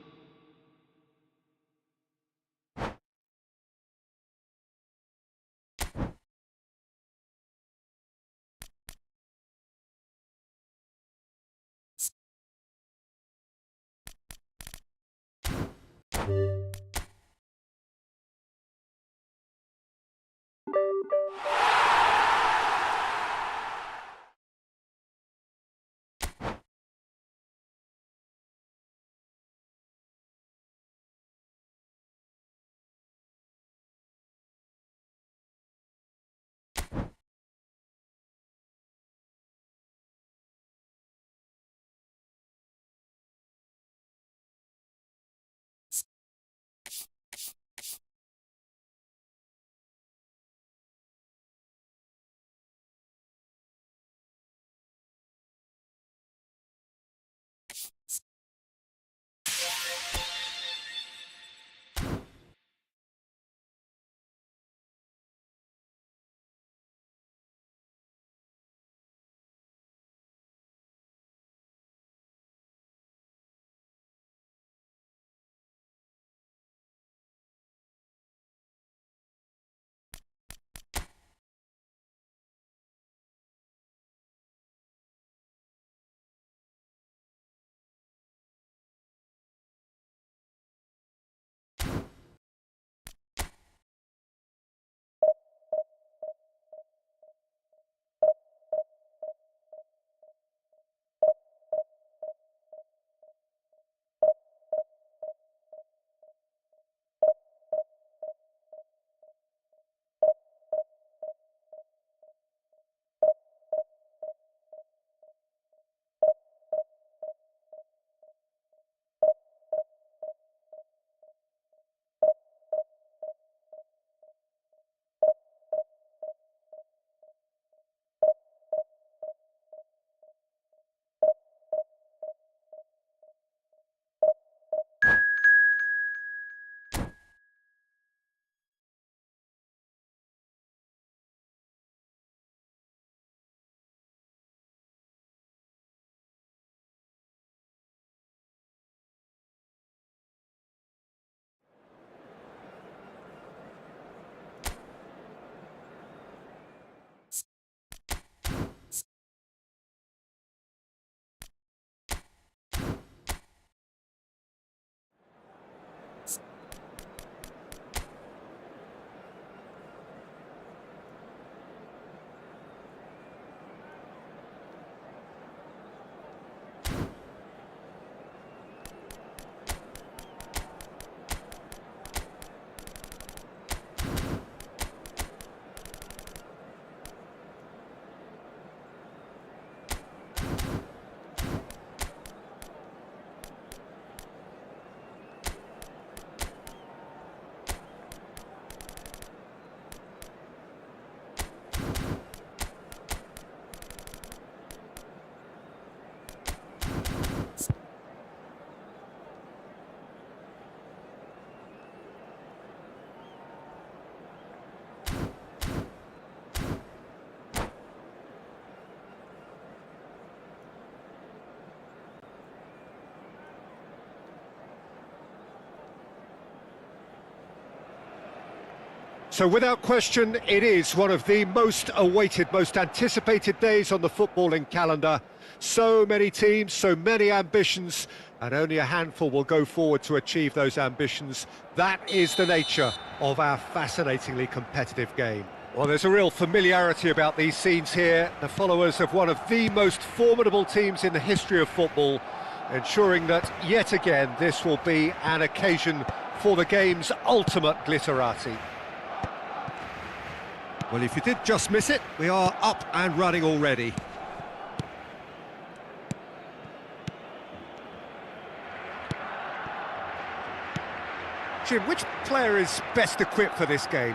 So without question, it is one of the most awaited, most anticipated days on the footballing calendar. So many teams, so many ambitions, and only a handful will go forward to achieve those ambitions. That is the nature of our fascinatingly competitive game. Well, there's a real familiarity about these scenes here. The followers of one of the most formidable teams in the history of football, ensuring that, yet again, this will be an occasion for the game's ultimate glitterati. Well, if you did just miss it, we are up and running already. Jim, which player is best equipped for this game?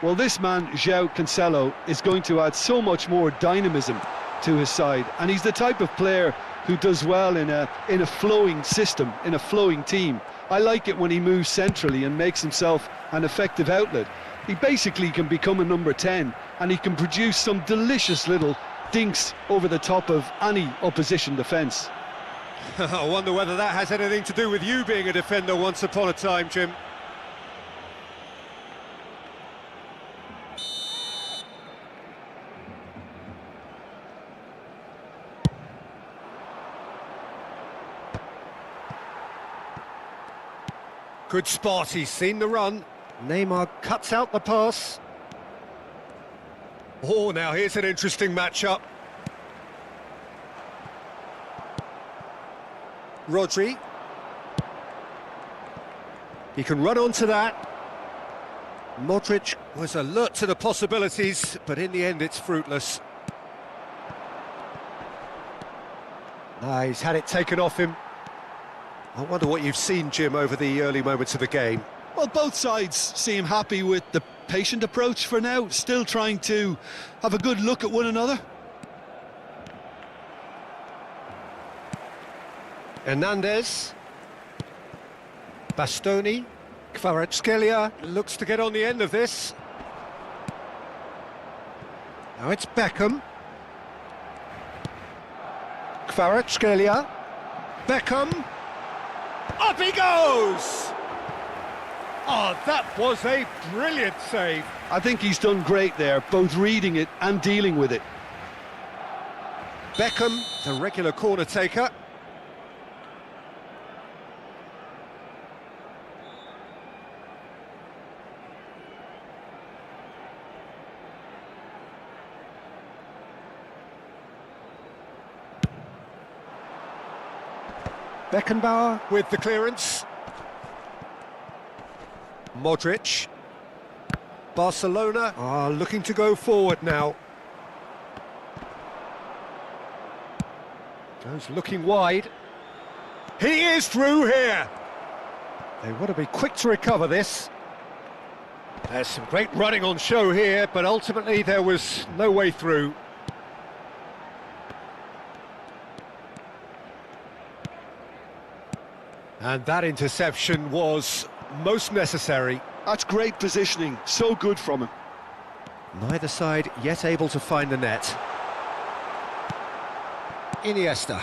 Well, this man, João Cancelo, is going to add so much more dynamism to his side, and he's the type of player who does well in a flowing system, in a flowing team. I like it when he moves centrally and makes himself an effective outlet. He basically can become a number 10, and he can produce some delicious little dinks over the top of any opposition defence. I wonder whether that has anything to do with you being a defender once upon a time, Jim. Good spot, he's seen the run. Neymar cuts out the pass. Oh, now here's an interesting matchup. Rodri. He can run onto that. Modric was alert to the possibilities, but in the end it's fruitless. He's had it taken off him. I wonder what you've seen, Jim, over the early moments of the game. Well, both sides seem happy with the patient approach for now, still trying to have a good look at one another. Hernandez. Bastoni. Kvaratskhelia looks to get on the end of this. Now it's Beckham. Kvaratskhelia. Beckham. Up he goes! Oh, that was a brilliant save. I think he's done great there, both reading it and dealing with it. Beckham, the regular corner taker. Beckenbauer with the clearance. Modric. Barcelona are looking to go forward now. Goes looking wide. He is through here. They want to be quick to recover this. There's some great running on show here, but ultimately there was no way through. And that interception was most necessary. That's great positioning, so good from him. Neither side yet able to find the net. Iniesta.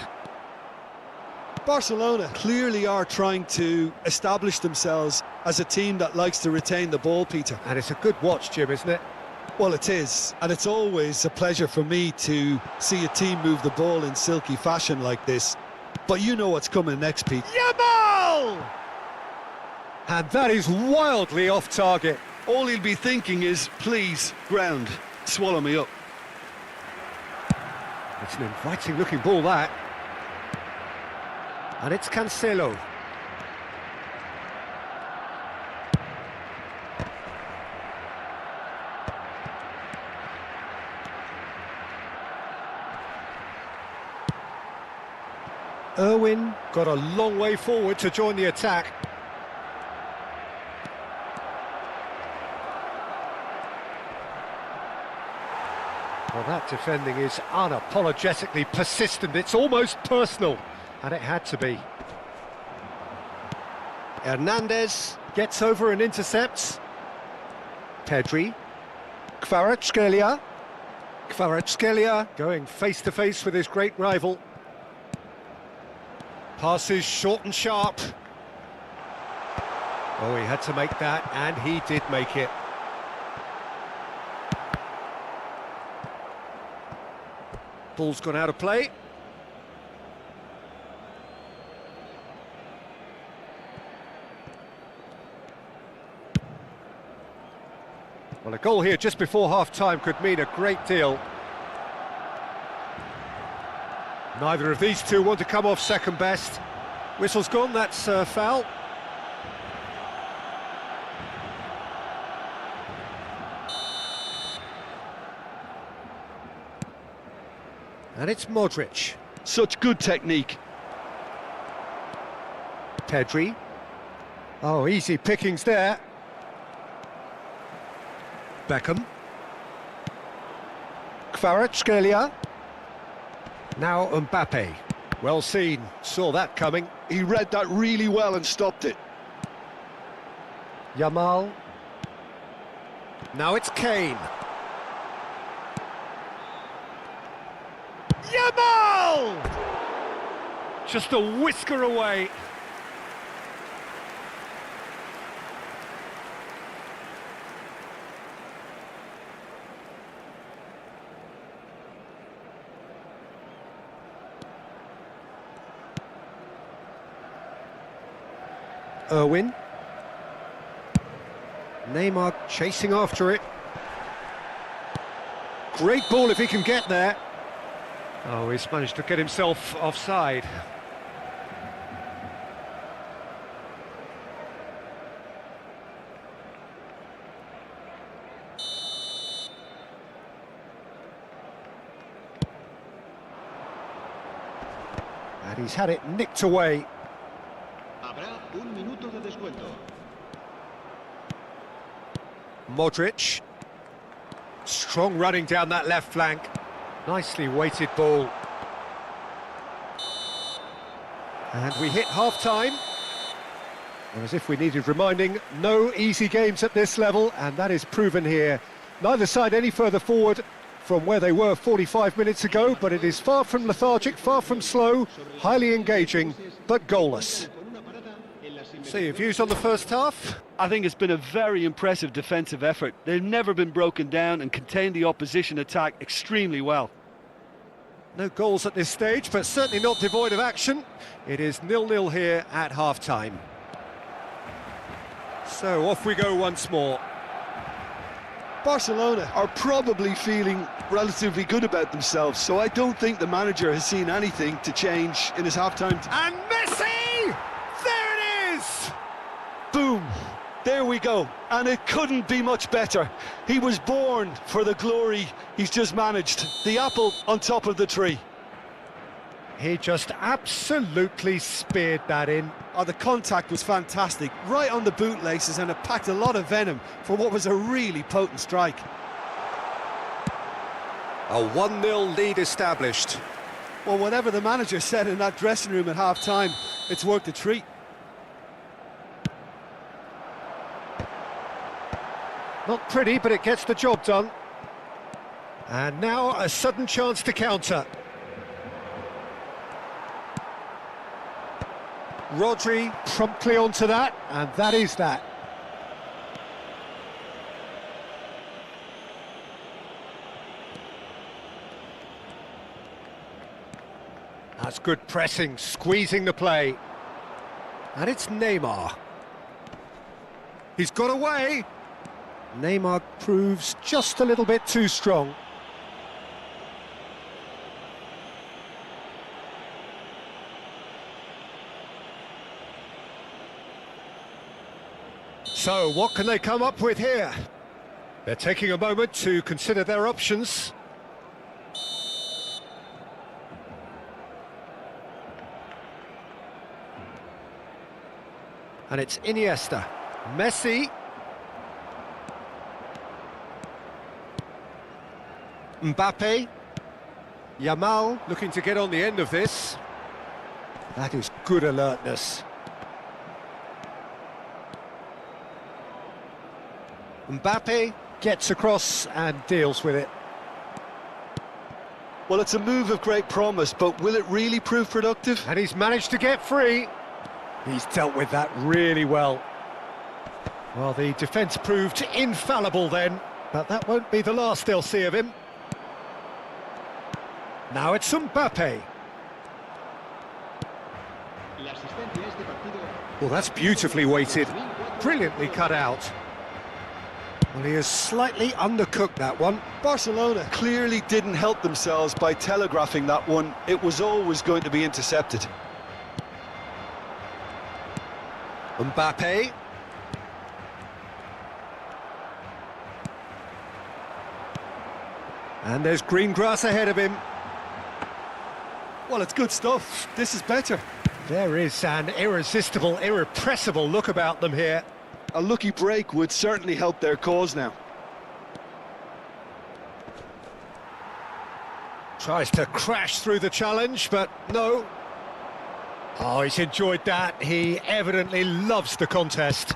Barcelona clearly are trying to establish themselves as a team that likes to retain the ball, Peter. And it's a good watch, Jim, isn't it? Well, it is, and it's always a pleasure for me to see a team move the ball in silky fashion like this. But you know what's coming next, Pete. Yamal! And that is wildly off target. All he'll be thinking is, please, ground, swallow me up. It's an inviting looking ball, that. And it's Cancelo. Irwin got a long way forward to join the attack. Well, that defending is unapologetically persistent. It's almost personal, and it had to be. Hernandez gets over and intercepts. Pedri. Kvaratskhelia. Kvaratskhelia going face-to-face with his great rival. Passes short and sharp. Oh, he had to make that, and he did make it. Ball's gone out of play. Well, a goal here just before half-time could mean a great deal. Neither of these two want to come off second best. Whistle's gone, that's a foul. And it's Modric. Such good technique. Pedri. Oh, easy pickings there. Beckham. Kvaratskhelia. Now Mbappe. Well seen, saw that coming. He read that really well and stopped it. Yamal. Now it's Kane. Yamal! Just a whisker away. Irwin. Neymar chasing after it. Great ball if he can get there. Oh, he's managed to get himself offside. And he's had it nicked away. Habrá un minuto de descuento. Modric. Strong running down that left flank. Nicely weighted ball. And we hit half-time. And as if we needed reminding, no easy games at this level, and that is proven here. Neither side any further forward from where they were 45 minutes ago, but it is far from lethargic, far from slow, highly engaging, but goalless. So your views on the first half? I think it's been a very impressive defensive effort. They've never been broken down and contained the opposition attack extremely well. No goals at this stage, but certainly not devoid of action. It is 0-0 here at half-time. So off we go once more. Barcelona are probably feeling relatively good about themselves, so I don't think the manager has seen anything to change in his half-time. And Messi! There it is! Boom! There we go, and it couldn't be much better. He was born for the glory he's just managed. The apple on top of the tree. He just absolutely speared that in. Oh, the contact was fantastic, right on the bootlaces, and it packed a lot of venom for what was a really potent strike. A 1-0 lead established. Well, whatever the manager said in that dressing room at half-time, it's worked a treat. Not pretty, but it gets the job done. And now a sudden chance to counter. Rodri promptly onto that, and that is that. That's good pressing, squeezing the play. And it's Neymar. He's got away. Neymar proves just a little bit too strong. So, what can they come up with here? They're taking a moment to consider their options. And it's Iniesta. Messi. Mbappe. Yamal looking to get on the end of this. That is good alertness. Mbappe gets across and deals with it. Well, it's a move of great promise, but will it really prove productive? And he's managed to get free. He's dealt with that really well. Well, the defence proved infallible then, but that won't be the last they'll see of him. Now it's Mbappe. Well, that's beautifully weighted, brilliantly cut out. Well, he has slightly undercooked that one. Barcelona clearly didn't help themselves by telegraphing that one. It was always going to be intercepted. Mbappe. And there's green grass ahead of him. Well, it's good stuff. This is better. There is an irresistible, irrepressible look about them here. A lucky break would certainly help their cause now. Tries to crash through the challenge, but no. Oh, he's enjoyed that. He evidently loves the contest.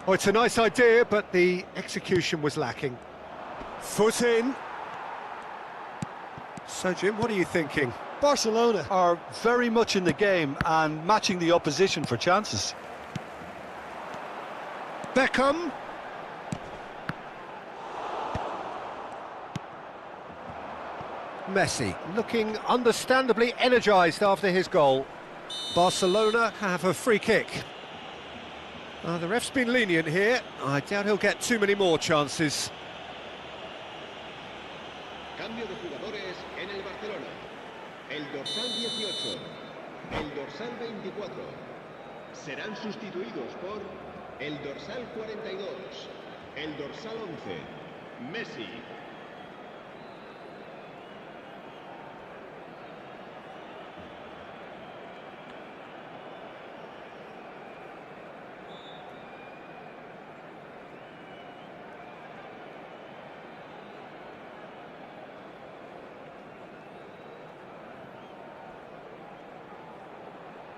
Oh, it's a nice idea, but the execution was lacking. Foot in. So, Jim, what are you thinking? Barcelona are very much in the game and matching the opposition for chances. Beckham. Messi looking understandably energised after his goal. Barcelona have a free kick. The ref's been lenient here. I doubt he'll get too many more chances. Cambio de jugadores en el Barcelona. El dorsal 18, el dorsal 24 serán sustituidos por el dorsal 42, el dorsal 11, Messi.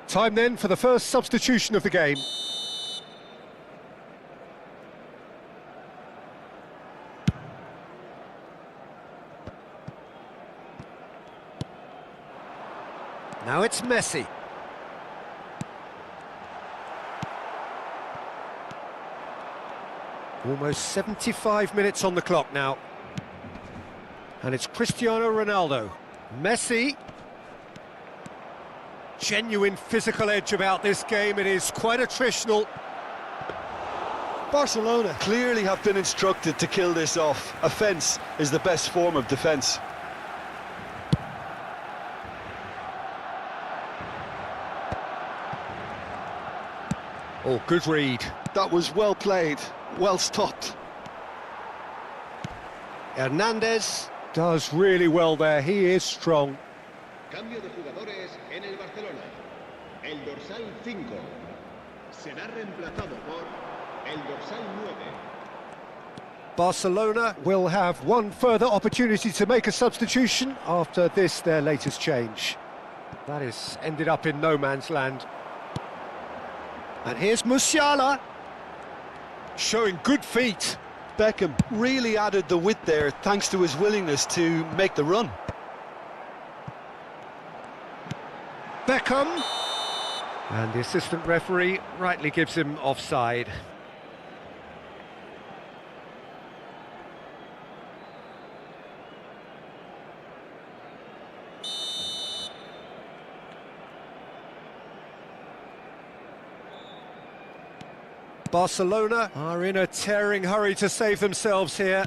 Time then for the first substitution of the game. Now it's Messi. Almost 75 minutes on the clock now. And it's Cristiano Ronaldo. Messi. Genuine physical edge about this game. It is quite attritional. Barcelona clearly have been instructed to kill this off. Offence is the best form of defence. Oh, good read. That was well played, well stopped. Hernandez does really well there. He is strong. Cambio de jugadores en el Barcelona. El dorsal 5 será reemplazado por el dorsal 9. Barcelona will have one further opportunity to make a substitution after this, their latest change. That has ended up in no man's land. And here's Musiala, showing good feet. Beckham really added the width there thanks to his willingness to make the run. Beckham, and the assistant referee rightly gives him offside. Barcelona are in a tearing hurry to save themselves here.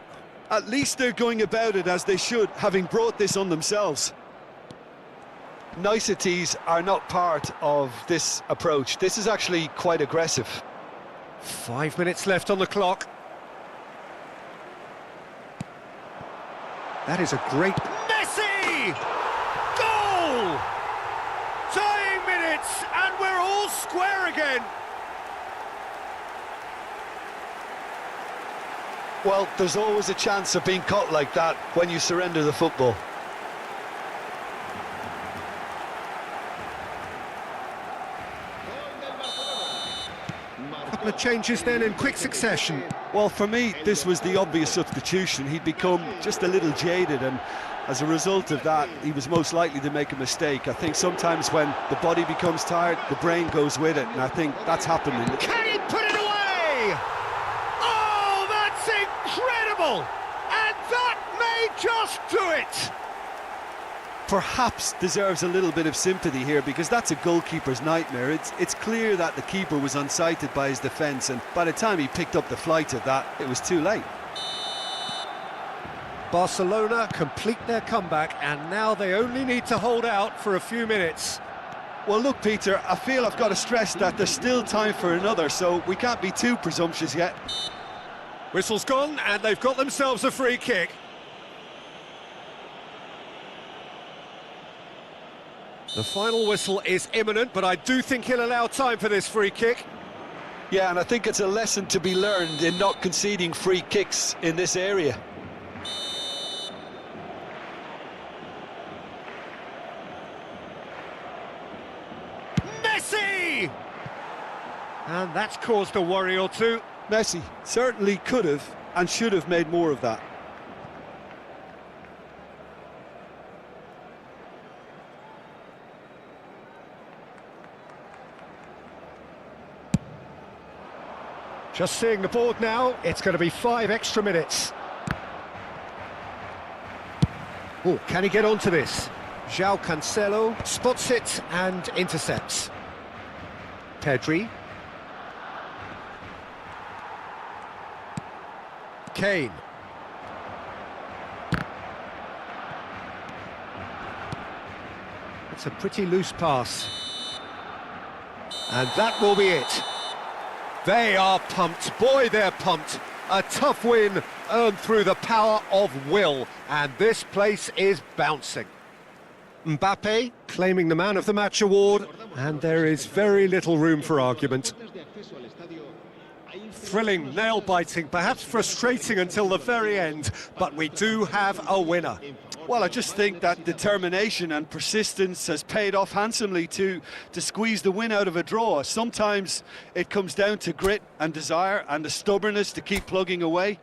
At least they're going about it as they should, having brought this on themselves. Niceties are not part of this approach. This is actually quite aggressive. 5 minutes left on the clock. That is a great... Messi! Goal! Tying minutes, and we're all square again. Well, there's always a chance of being caught like that when you surrender the football. Couple of changes then in quick succession. Well, for me, this was the obvious substitution. He'd become just a little jaded, and as a result of that, he was most likely to make a mistake. I think sometimes when the body becomes tired, the brain goes with it, and I think that's happened. Can he put it away? Oh, that's incredible! And that may just do it! Perhaps deserves a little bit of sympathy here, because that's a goalkeeper's nightmare. It's clear that the keeper was unsighted by his defence, and by the time he picked up the flight of that, it was too late. Barcelona complete their comeback, and now they only need to hold out for a few minutes. Well, look, Peter, I feel I've got to stress that there's still time for another, so we can't be too presumptuous yet. Whistle's gone, and they've got themselves a free kick. The final whistle is imminent, but I do think he'll allow time for this free kick. Yeah, and I think it's a lesson to be learned in not conceding free kicks in this area. Messi! And that's caused a worry or two. Messi certainly could have and should have made more of that. Just seeing the board now, it's going to be 5 extra minutes. Oh, can he get onto this? João Cancelo spots it and intercepts. Pedri. Kane. It's a pretty loose pass. And that will be it. They are pumped. Boy, they're pumped. A tough win earned through the power of will. And this place is bouncing. Mbappe claiming the Man of the Match award. And there is very little room for argument. Thrilling, nail-biting, perhaps frustrating until the very end. But we do have a winner. Well, I just think that determination and persistence has paid off handsomely to squeeze the win out of a draw. Sometimes it comes down to grit and desire and the stubbornness to keep plugging away.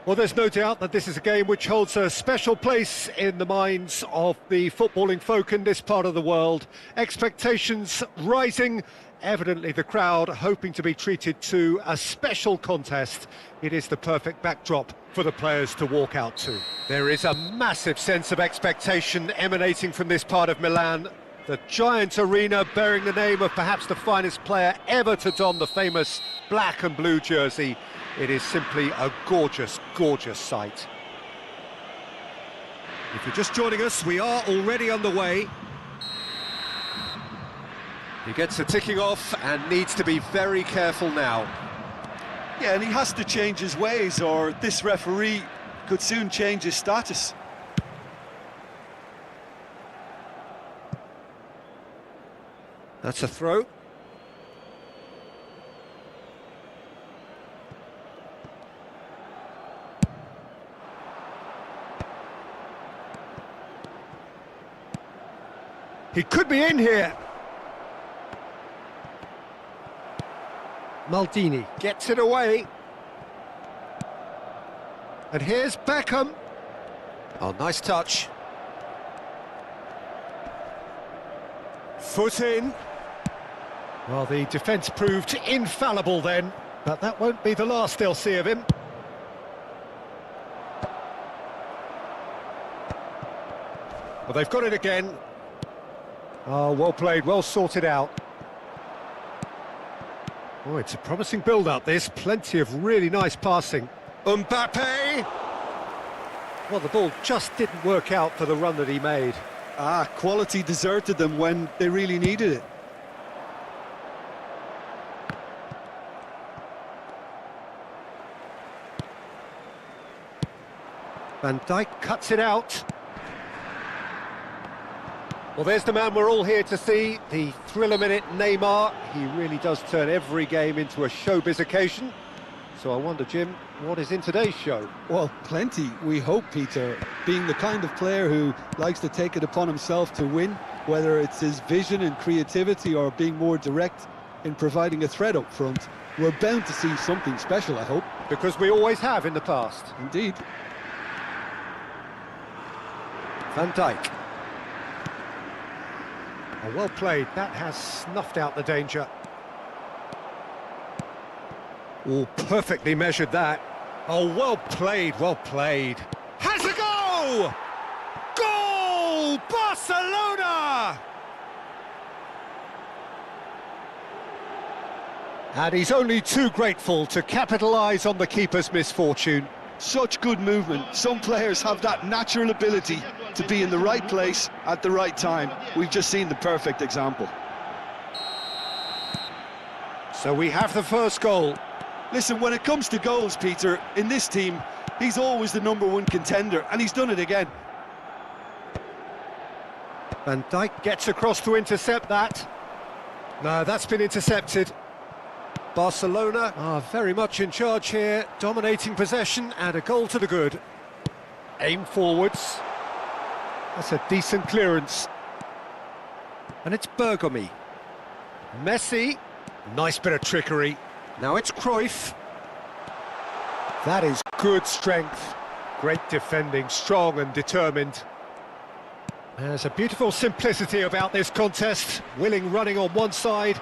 Well, there's no doubt that this is a game which holds a special place in the minds of the footballing folk in this part of the world. Expectations rising, evidently the crowd hoping to be treated to a special contest. It is the perfect backdrop for the players to walk out to. There is a massive sense of expectation emanating from this part of Milan. The giant arena bearing the name of perhaps the finest player ever to don the famous black and blue jersey. It is simply a gorgeous, gorgeous sight. If you're just joining us, we are already underway. He gets the ticking off and needs to be very careful now. Yeah, and he has to change his ways, or this referee could soon change his status. That's a throw. He could be in here. Maldini gets it away. And here's Beckham. Oh, nice touch. Foot in. Well, the defence proved infallible then, but that won't be the last they'll see of him. Well, they've got it again. Oh, well played, well sorted out. Oh, it's a promising build-up, this. Plenty of really nice passing. Mbappe! Well, the ball just didn't work out for the run that he made. Quality deserted them when they really needed it. Van Dijk cuts it out. Well, there's the man we're all here to see, the thriller-minute Neymar. He really does turn every game into a showbiz occasion. So I wonder, Jim, what is in today's show? Well, plenty, we hope, Peter. Being the kind of player who likes to take it upon himself to win, whether it's his vision and creativity or being more direct in providing a threat up front, we're bound to see something special, I hope. Because we always have in the past. Indeed. Van Dijk. Oh, well played. That has snuffed out the danger. Oh, perfectly measured that. Oh, well played, well played. Has a go! Goal! Barcelona! And he's only too grateful to capitalise on the keeper's misfortune. Such good movement. Some players have that natural ability to be in the right place at the right time. We've just seen the perfect example. So we have the first goal. Listen, when it comes to goals, Peter, in this team, he's always the #1 contender, and he's done it again. Van Dijk gets across to intercept that. No, that's been intercepted. Barcelona are very much in charge here, dominating possession and a goal to the good. Aim forwards. That's a decent clearance. And it's Bergomi. Messi. Nice bit of trickery. Now it's Cruyff. That is good strength. Great defending, strong and determined. There's a beautiful simplicity about this contest. Willing running on one side,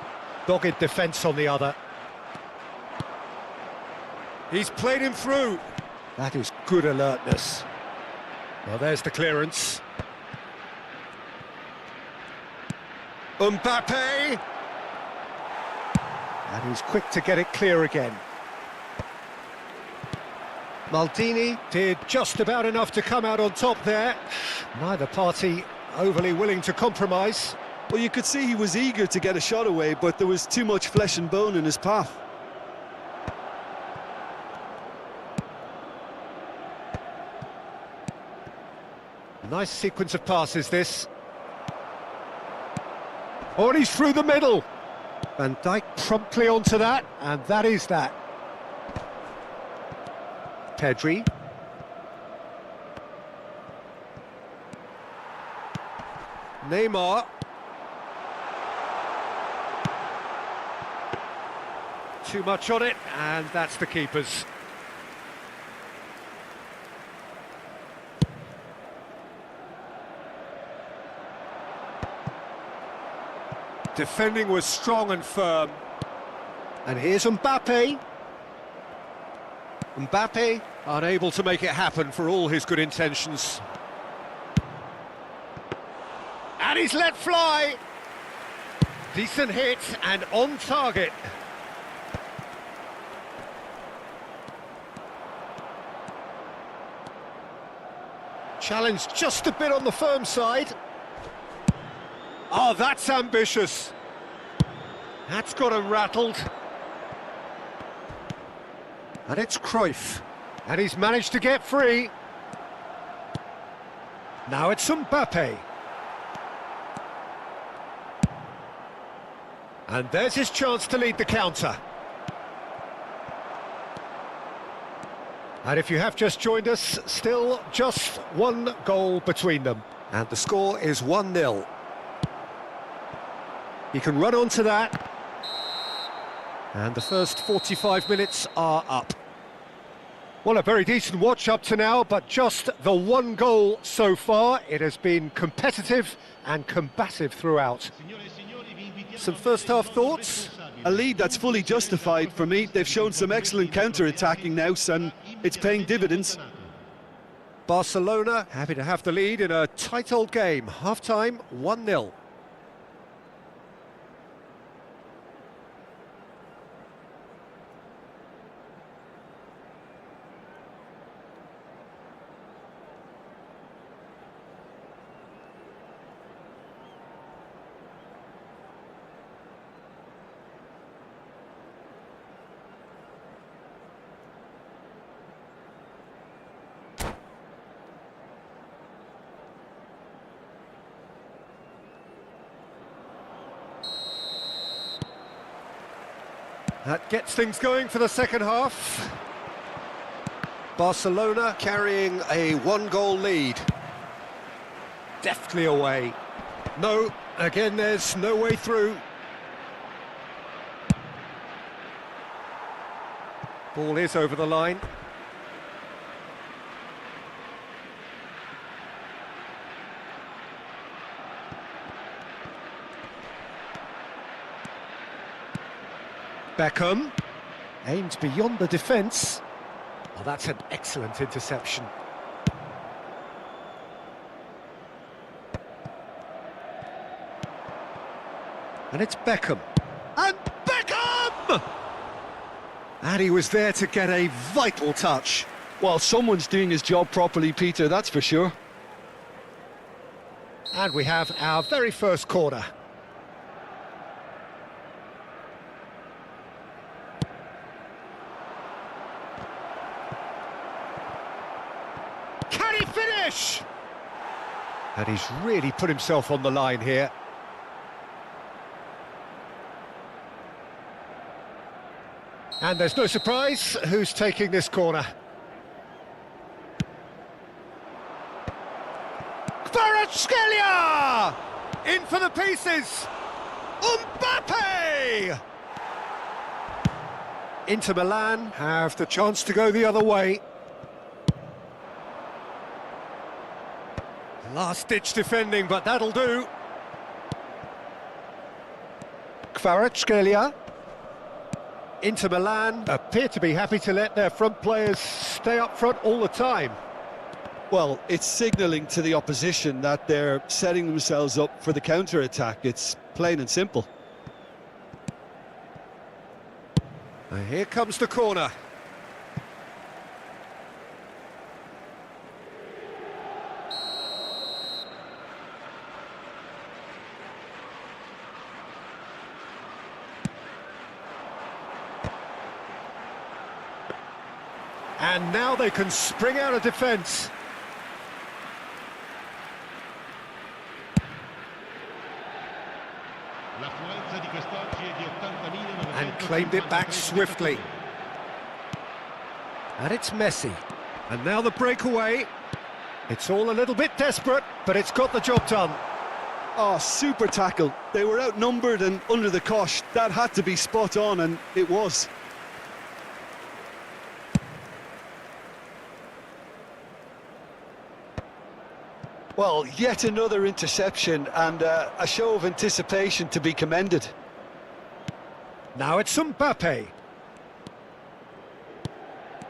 dogged defence on the other. He's played him through. That is good alertness. Well, there's the clearance. Mbappe! And he's quick to get it clear again. Maldini did just about enough to come out on top there. Neither party overly willing to compromise. Well, you could see he was eager to get a shot away, but there was too much flesh and bone in his path. Nice sequence of passes, this. Oh, and he's through the middle. Van Dijk promptly onto that, and that is that. Pedri. Neymar. Too much on it, and that's the keeper's. defending was strong and firm. And here's Mbappe. Mbappe unable to make it happen for all his good intentions. And he's let fly. Decent hit and on target. Challenge just a bit on the firm side. Oh, that's ambitious. That's got him rattled. And it's Cruyff. And he's managed to get free. Now it's Mbappe. And there's his chance to lead the counter. And if you have just joined us, still just one goal between them. And the score is 1-0. He can run onto that. And the first 45 minutes are up. Well, a very decent watch up to now, but just the one goal so far. It has been competitive and combative throughout. Some first-half thoughts? A lead that's fully justified for me. They've shown some excellent counter-attacking now, and it's paying dividends. Barcelona happy to have the lead in a tight old game. Half-time, 1-0. That gets things going for the second half. Barcelona carrying a one-goal lead. Deftly away. No, again there's no way through. Ball is over the line. Beckham aims beyond the defence. Oh, that's an excellent interception. And it's Beckham. And Beckham! And he was there to get a vital touch. Well, someone's doing his job properly, Peter, that's for sure. And we have our very first corner. Can he finish? And he's really put himself on the line here. And there's no surprise who's taking this corner. Kvaratskhelia! In for the pieces! Mbappe! Inter Milan have the chance to go the other way. Last-ditch defending, but that'll do. Kvaratskhelia. Inter Milan appear to be happy to let their front players stay up front all the time. Well, it's signalling to the opposition that they're setting themselves up for the counter-attack. It's plain and simple. And here comes the corner. And now they can spring out of defence. And claimed it back swiftly. And it's Messi. And now the breakaway. It's all a little bit desperate, but it's got the job done. Oh, super tackle. They were outnumbered and under the cosh. That had to be spot on, and it was. Well, yet another interception and a show of anticipation to be commended. Now it's Mbappe.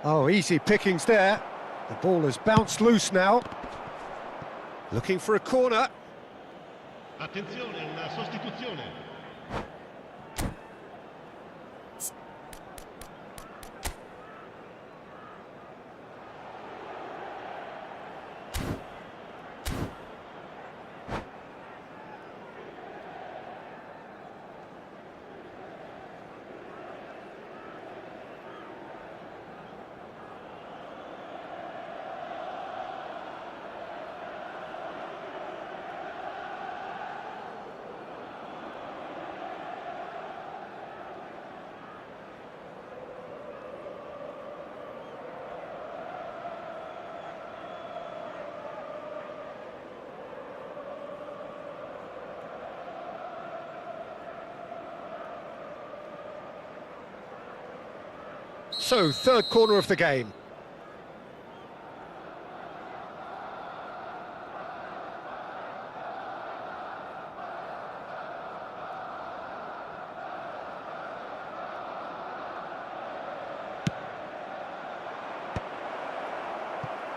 Oh, easy pickings there. The ball has bounced loose now. Looking for a corner. Attenzione, una sostituzione. So, third corner of the game.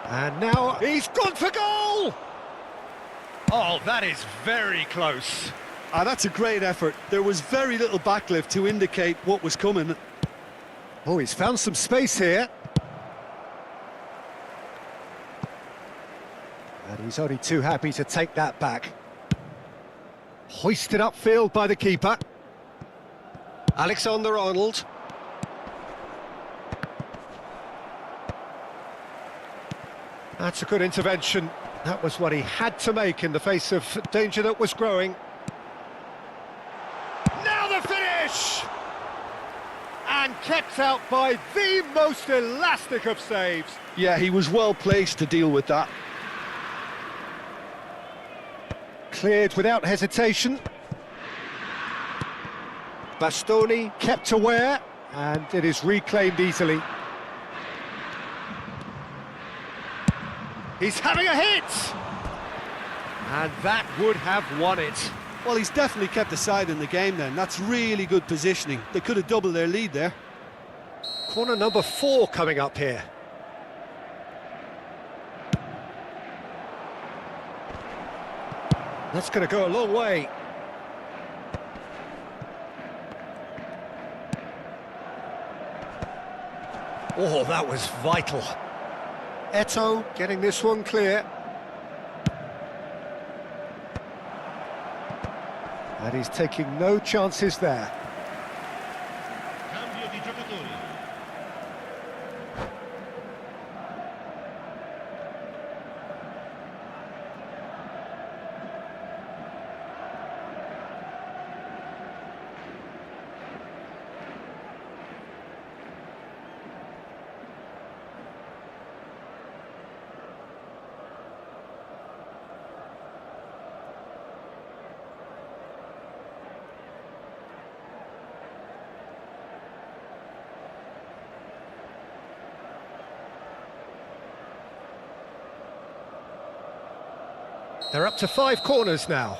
And now he's gone for goal! Oh, that is very close. That's a great effort. There was very little backlift to indicate what was coming. Oh, he's found some space here. And he's only too happy to take that back. Hoisted upfield by the keeper. Alexander-Arnold. That's a good intervention. That was what he had to make in the face of danger that was growing. Now the finish! And kept out by the most elastic of saves. Yeah, he was well placed to deal with that. Cleared without hesitation. Bastoni kept aware, and it is reclaimed easily. He's having a hit! And that would have won it. Well, he's definitely kept the side in the game then. That's really good positioning. They could have doubled their lead there. Corner number 4 coming up here. That's going to go a long way. Oh, that was vital. Eto'o getting this one clear. And he's taking no chances there. Cambio di giocatori. They're up to 5 corners now.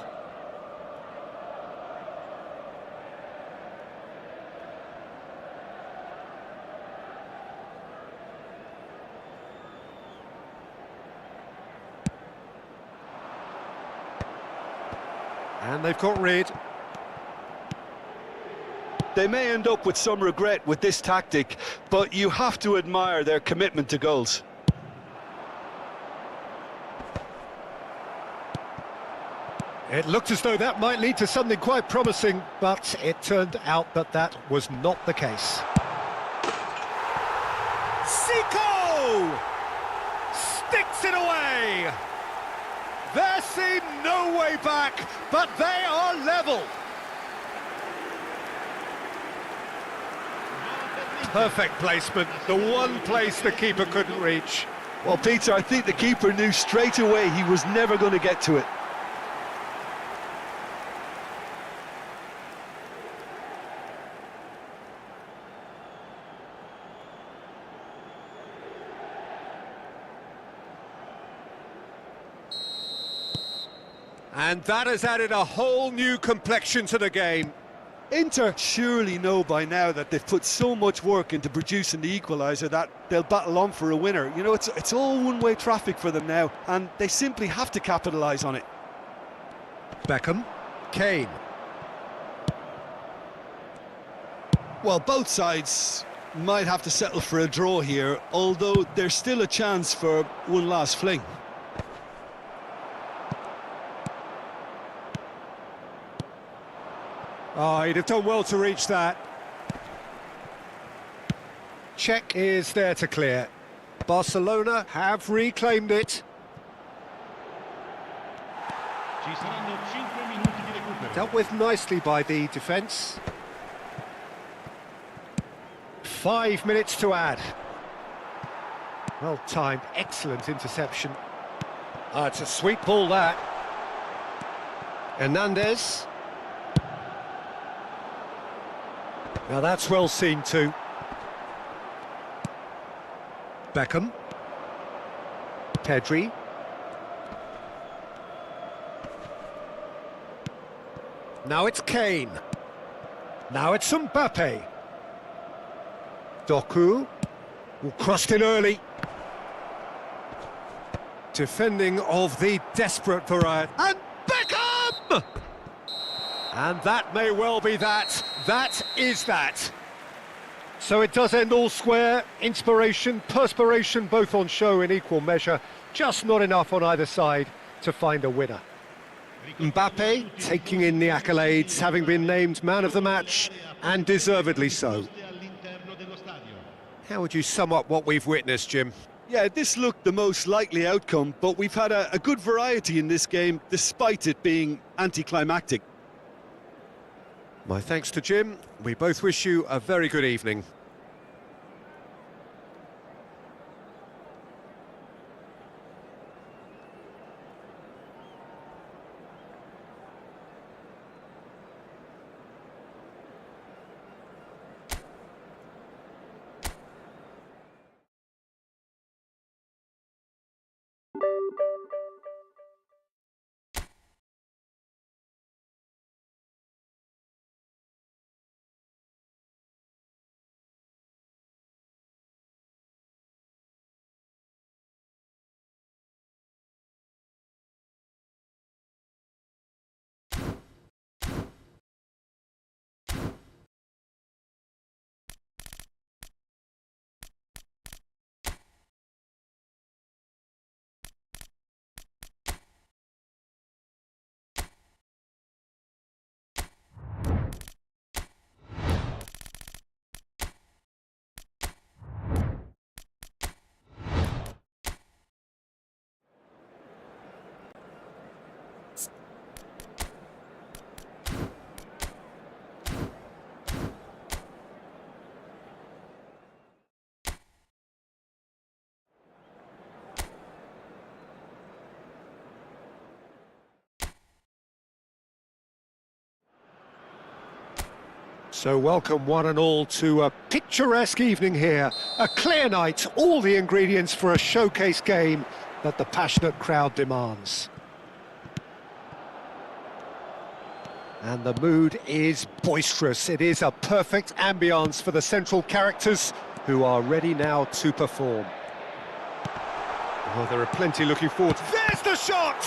And they've got rid. They may end up with some regret with this tactic, but you have to admire their commitment to goals. It looked as though that might lead to something quite promising, but it turned out that that was not the case. Zico! Sticks it away! There seemed no way back, but they are level. Perfect placement, the one place the keeper couldn't reach. Well, Peter, I think the keeper knew straight away he was never going to get to it. And that has added a whole new complexion to the game. Inter surely know by now that they've put so much work into producing the equaliser that they'll battle on for a winner. You know, it's all one-way traffic for them now, and they simply have to capitalise on it. Beckham, Kane. Well, both sides might have to settle for a draw here, although there's still a chance for one last fling. Oh, he'd have done well to reach that. Check is there to clear. Barcelona have reclaimed it. Dealt with nicely by the defence. 5 minutes to add. Well timed, excellent interception. It's a sweet ball, that. Hernandez. Now that's well seen too. Beckham. Pedri. Now it's Kane. Now it's Mbappe. Doku. Crossed in early. Defending of the desperate variety. And Beckham! And that may well be that. That is that. So it does end all square. Inspiration, perspiration, both on show in equal measure. Just not enough on either side to find a winner. Mbappe taking in the accolades, having been named man of the match, and deservedly so. How would you sum up what we've witnessed, Jim? Yeah, this looked the most likely outcome, but we've had a good variety in this game, despite it being anticlimactic. My thanks to Jim. We both wish you a very good evening. So welcome one and all to a picturesque evening here. A clear night, all the ingredients for a showcase game that the passionate crowd demands. And the mood is boisterous. It is a perfect ambience for the central characters who are ready now to perform. Well, there are plenty looking forward. There's the shot!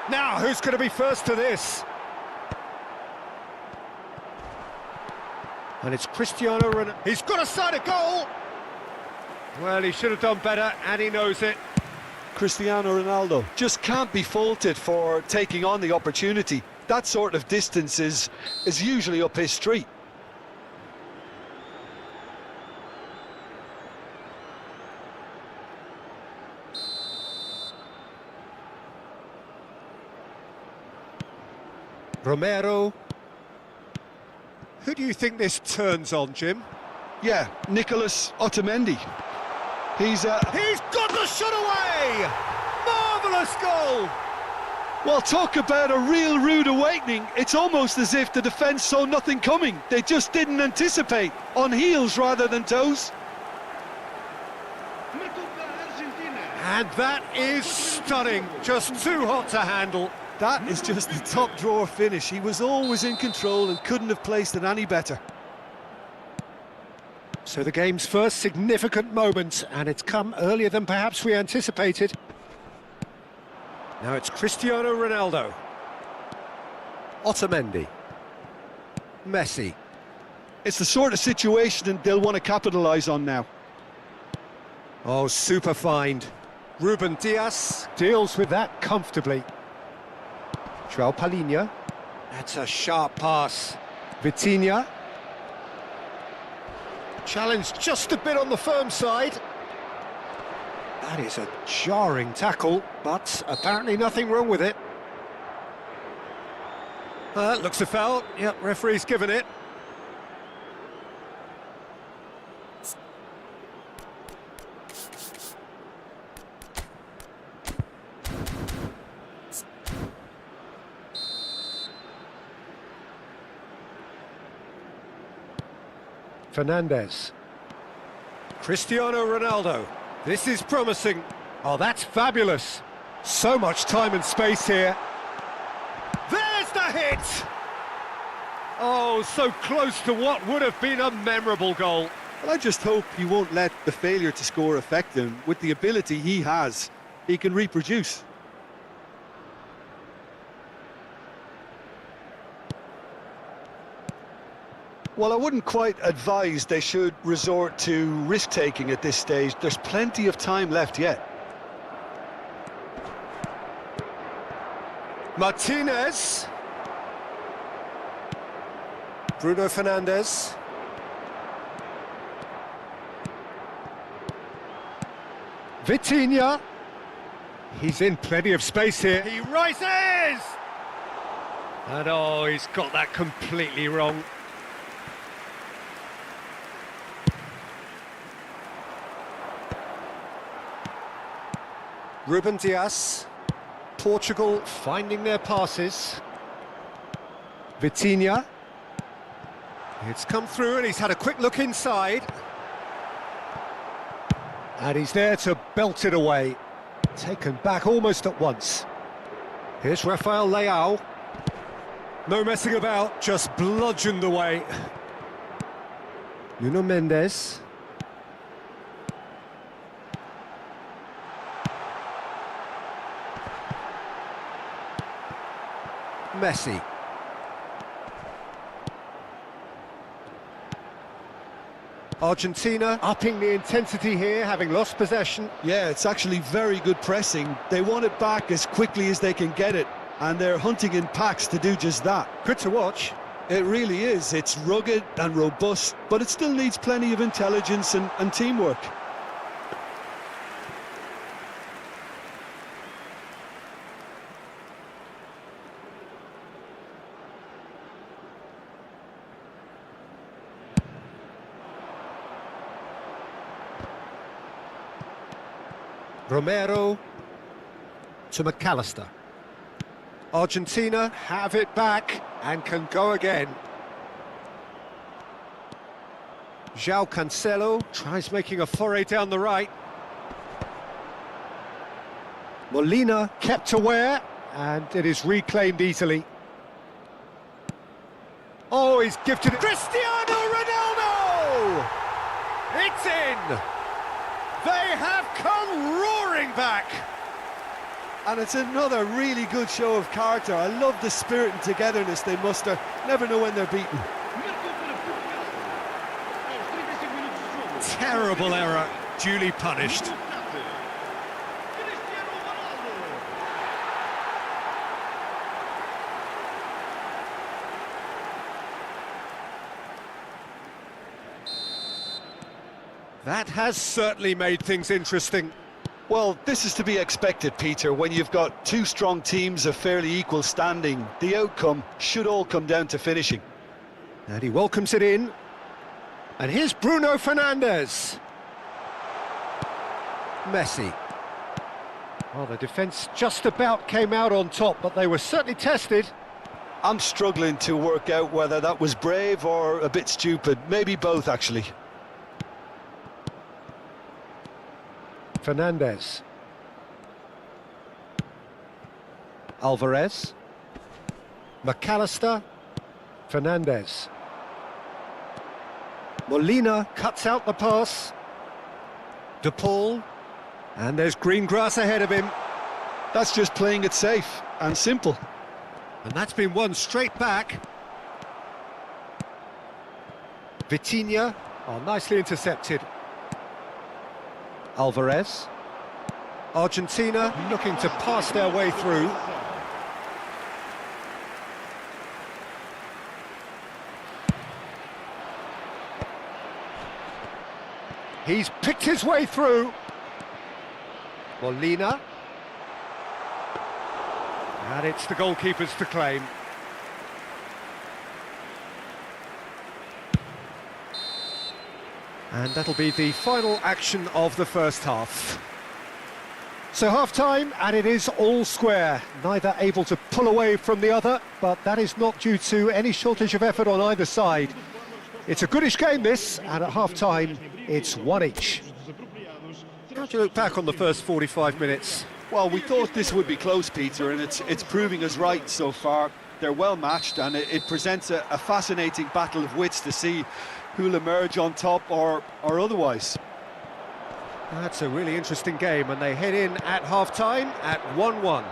Now, who's going to be first to this? And it's Cristiano Ronaldo. He's got a side of goal! Well, he should have done better, and he knows it. Cristiano Ronaldo just can't be faulted for taking on the opportunity. That sort of distance is usually up his street. Romero. Who do you think this turns on, Jim? Yeah, Nicolas Otamendi. He's got the shot away! Marvellous goal! Well, talk about a real rude awakening. It's almost as if the defence saw nothing coming. They just didn't anticipate, on heels rather than toes. And that is stunning, just too hot to handle. That is just the top drawer finish. He was always in control and couldn't have placed it any better. So the game's first significant moment, and it's come earlier than perhaps we anticipated. Now it's Cristiano Ronaldo. Otamendi. Messi. It's the sort of situation they'll want to capitalise on now. Oh, super find. Ruben Dias deals with that comfortably. João Palhinha. That's a sharp pass. Vitinha. Challenged just a bit on the firm side. That is a jarring tackle, but apparently nothing wrong with it. Looks a foul. Yep, referee's given it. Fernandes. Cristiano Ronaldo. This is promising. Oh, that's fabulous. So much time and space here. There's the hit! Oh, so close to what would have been a memorable goal. Well, I just hope he won't let the failure to score affect him. With the ability he has, he can reproduce. Well, I wouldn't quite advise they should resort to risk-taking at this stage. There's plenty of time left yet. Martinez. Bruno Fernandes. Vitinha. He's in plenty of space here. He rises! And oh, he's got that completely wrong. Ruben Dias. Portugal finding their passes. Vitinha. It's come through and he's had a quick look inside. And he's there to belt it away. Taken back almost at once. Here's Rafael Leao. No messing about, just bludgeoned away. Nuno Mendes. Messi. Argentina upping the intensity here, having lost possession. Yeah, it's actually very good pressing. They want it back as quickly as they can get it, and they're hunting in packs to do just that. Good to watch. It really is. It's rugged and robust, but it still needs plenty of intelligence and teamwork. Romero to McAllister. Argentina have it back and can go again. João Cancelo tries making a foray down the right. Molina kept aware, and it is reclaimed easily. Oh, he's gifted it. Cristiano Ronaldo! It's in! They have come roaring back! And it's another really good show of character. I love the spirit and togetherness they muster. Never know when they're beaten. Terrible error, duly punished. That has certainly made things interesting. Well, this is to be expected, Peter. When you've got two strong teams of fairly equal standing, the outcome should all come down to finishing. And he welcomes it in. And here's Bruno Fernandes. Messi. Well, the defence just about came out on top, but they were certainly tested. I'm struggling to work out whether that was brave or a bit stupid. Maybe both, actually. Fernandes. Alvarez. McAllister. Fernandez. Molina cuts out the pass. De Paul. And there's green grass ahead of him. That's just playing it safe and simple. And that's been won straight back. Vitinha. Oh, nicely intercepted. Alvarez. Argentina looking to pass their way through. He's picked his way through. Molina. And it's the goalkeepers to claim. And that'll be the final action of the first half. So half-time, and it is all square. Neither able to pull away from the other, but that is not due to any shortage of effort on either side. It's a goodish game, this, and at half-time, it's one each. How do you look back on the first 45 minutes? Well, we thought this would be close, Peter, and it's proving us right so far. They're well matched, and it presents a fascinating battle of wits to see who'll emerge on top or otherwise. That's a really interesting game, and they head in at half-time at 1-1.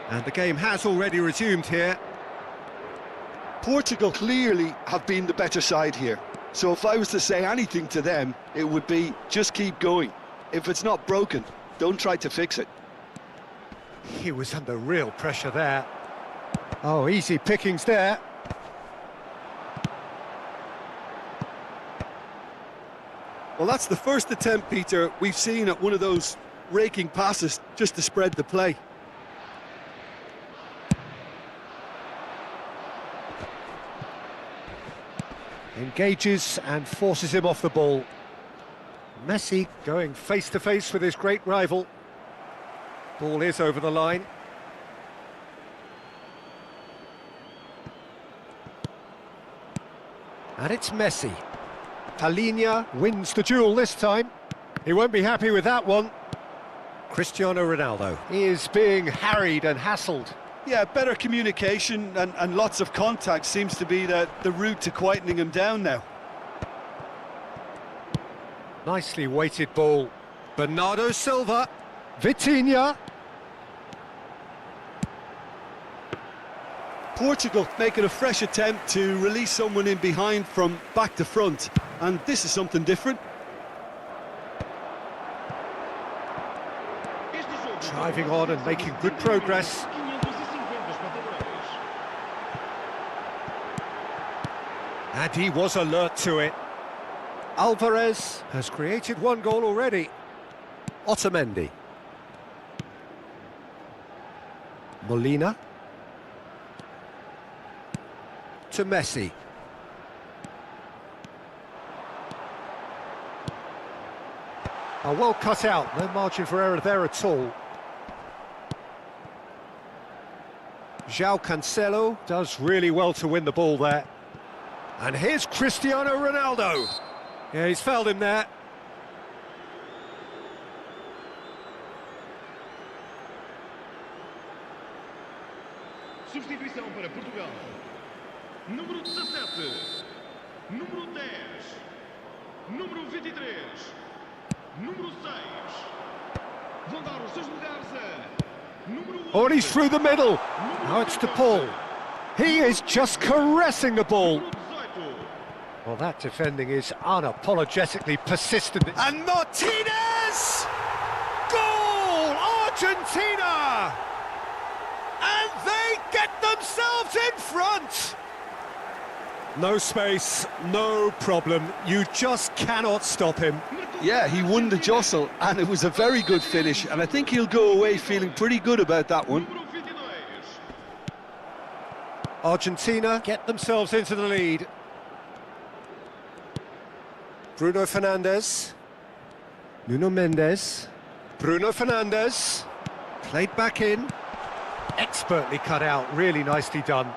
And the game has already resumed here. Portugal clearly have been the better side here. So if I was to say anything to them, it would be just keep going. If it's not broken, don't try to fix it. He was under real pressure there. Oh, easy pickings there. Well, that's the first attempt, Peter, we've seen at one of those raking passes just to spread the play. Engages and forces him off the ball. Messi going face-to-face with his great rival. Ball is over the line. And it's Messi. Palhinha wins the duel this time. He won't be happy with that one. Cristiano Ronaldo is being harried and hassled. Yeah, better communication and lots of contact seems to be the route to quietening him down now. Nicely weighted ball. Bernardo Silva. Vitinha. Portugal making a fresh attempt to release someone in behind from back to front, and this is something different. Driving on and making good progress. And he was alert to it. Alvarez has created one goal already. Otamendi. Molina. To Messi. Oh, well cut out, no margin for error there at all. João Cancelo does really well to win the ball there. And here's Cristiano Ronaldo. Yeah, he's fouled him there. Substituição para Portugal. Número 17. Número 10. Número 23. Número 6. Vão dar os seus lugares a número 8. Oh, and he's through the middle. Now it's De Paul. He is just caressing the ball. Well, that defending is unapologetically persistent. And Martinez! Goal! Argentina! And they get themselves in front! No space, no problem. You just cannot stop him. Yeah, he won the jostle, and it was a very good finish, and I think he'll go away feeling pretty good about that one. Argentina get themselves into the lead. Bruno Fernandes. Nuno Mendes. Bruno Fernandes. Played back in. Expertly cut out, really nicely done.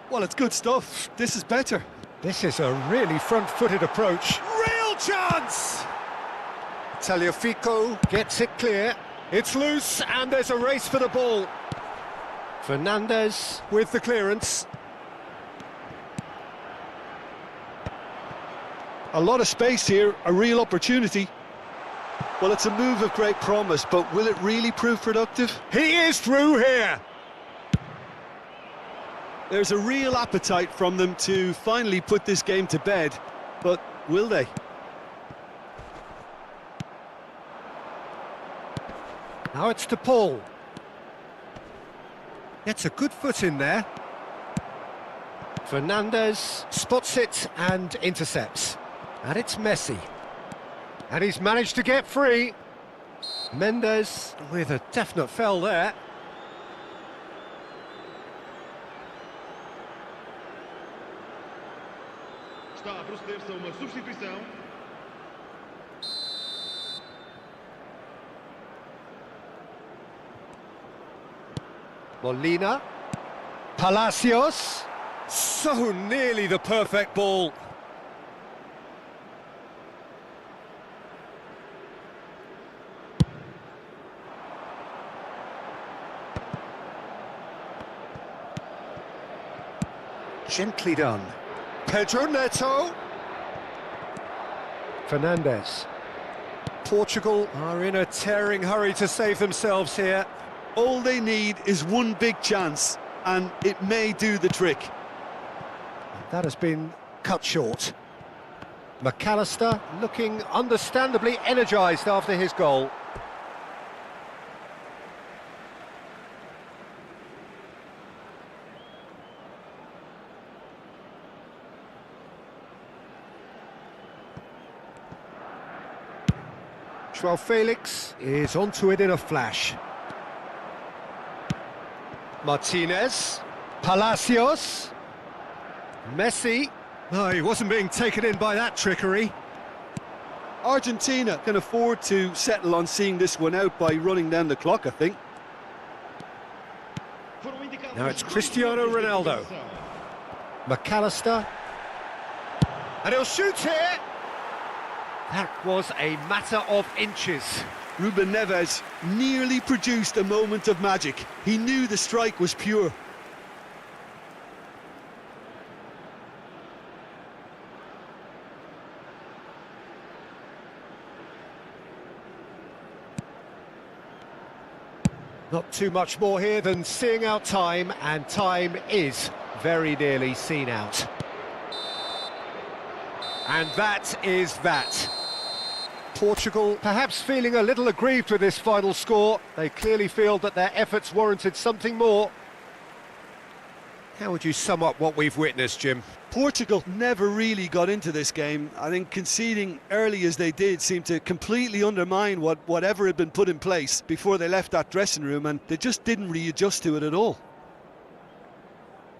Well, it's good stuff. This is better. This is a really front-footed approach. Real chance! Tagliafico gets it clear. It's loose, and there's a race for the ball. Fernandez with the clearance. A lot of space here, a real opportunity. Well, it's a move of great promise, but will it really prove productive? He is through here. There's a real appetite from them to finally put this game to bed, but will they? Now it's to Paul. Gets a good foot in there. Fernandez spots it and intercepts. And it's Messi. And he's managed to get free. Mendes with a definite foul there. Está a proceder-se a uma substituição. Molina. Palacios. So nearly the perfect ball. Gently done. Pedro Neto. Fernandez. Portugal are in a tearing hurry to save themselves here. All they need is one big chance, and it may do the trick. That has been cut short. McAllister looking understandably energised after his goal. Joao Felix is onto it in a flash. Martinez. Palacios. Messi. No, he wasn't being taken in by that trickery. Argentina can afford to settle on seeing this one out by running down the clock, I think. Now it's Cristiano Ronaldo. McAllister. And he'll shoot here. That was a matter of inches. Ruben Neves nearly produced a moment of magic. He knew the strike was pure. Not too much more here than seeing out time, and time is very nearly seen out. And that is that. Portugal perhaps feeling a little aggrieved with this final score. They clearly feel that their efforts warranted something more. How would you sum up what we've witnessed, Jim? Portugal never really got into this game. I think conceding early as they did seemed to completely undermine whatever had been put in place before they left that dressing room, and they just didn't readjust to it at all.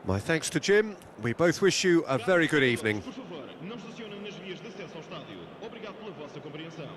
My thanks to Jim. We both wish you a very good evening. Por favor, não estacionem nas vias de acesso ao estádio. Obrigado pela vossa compreensão.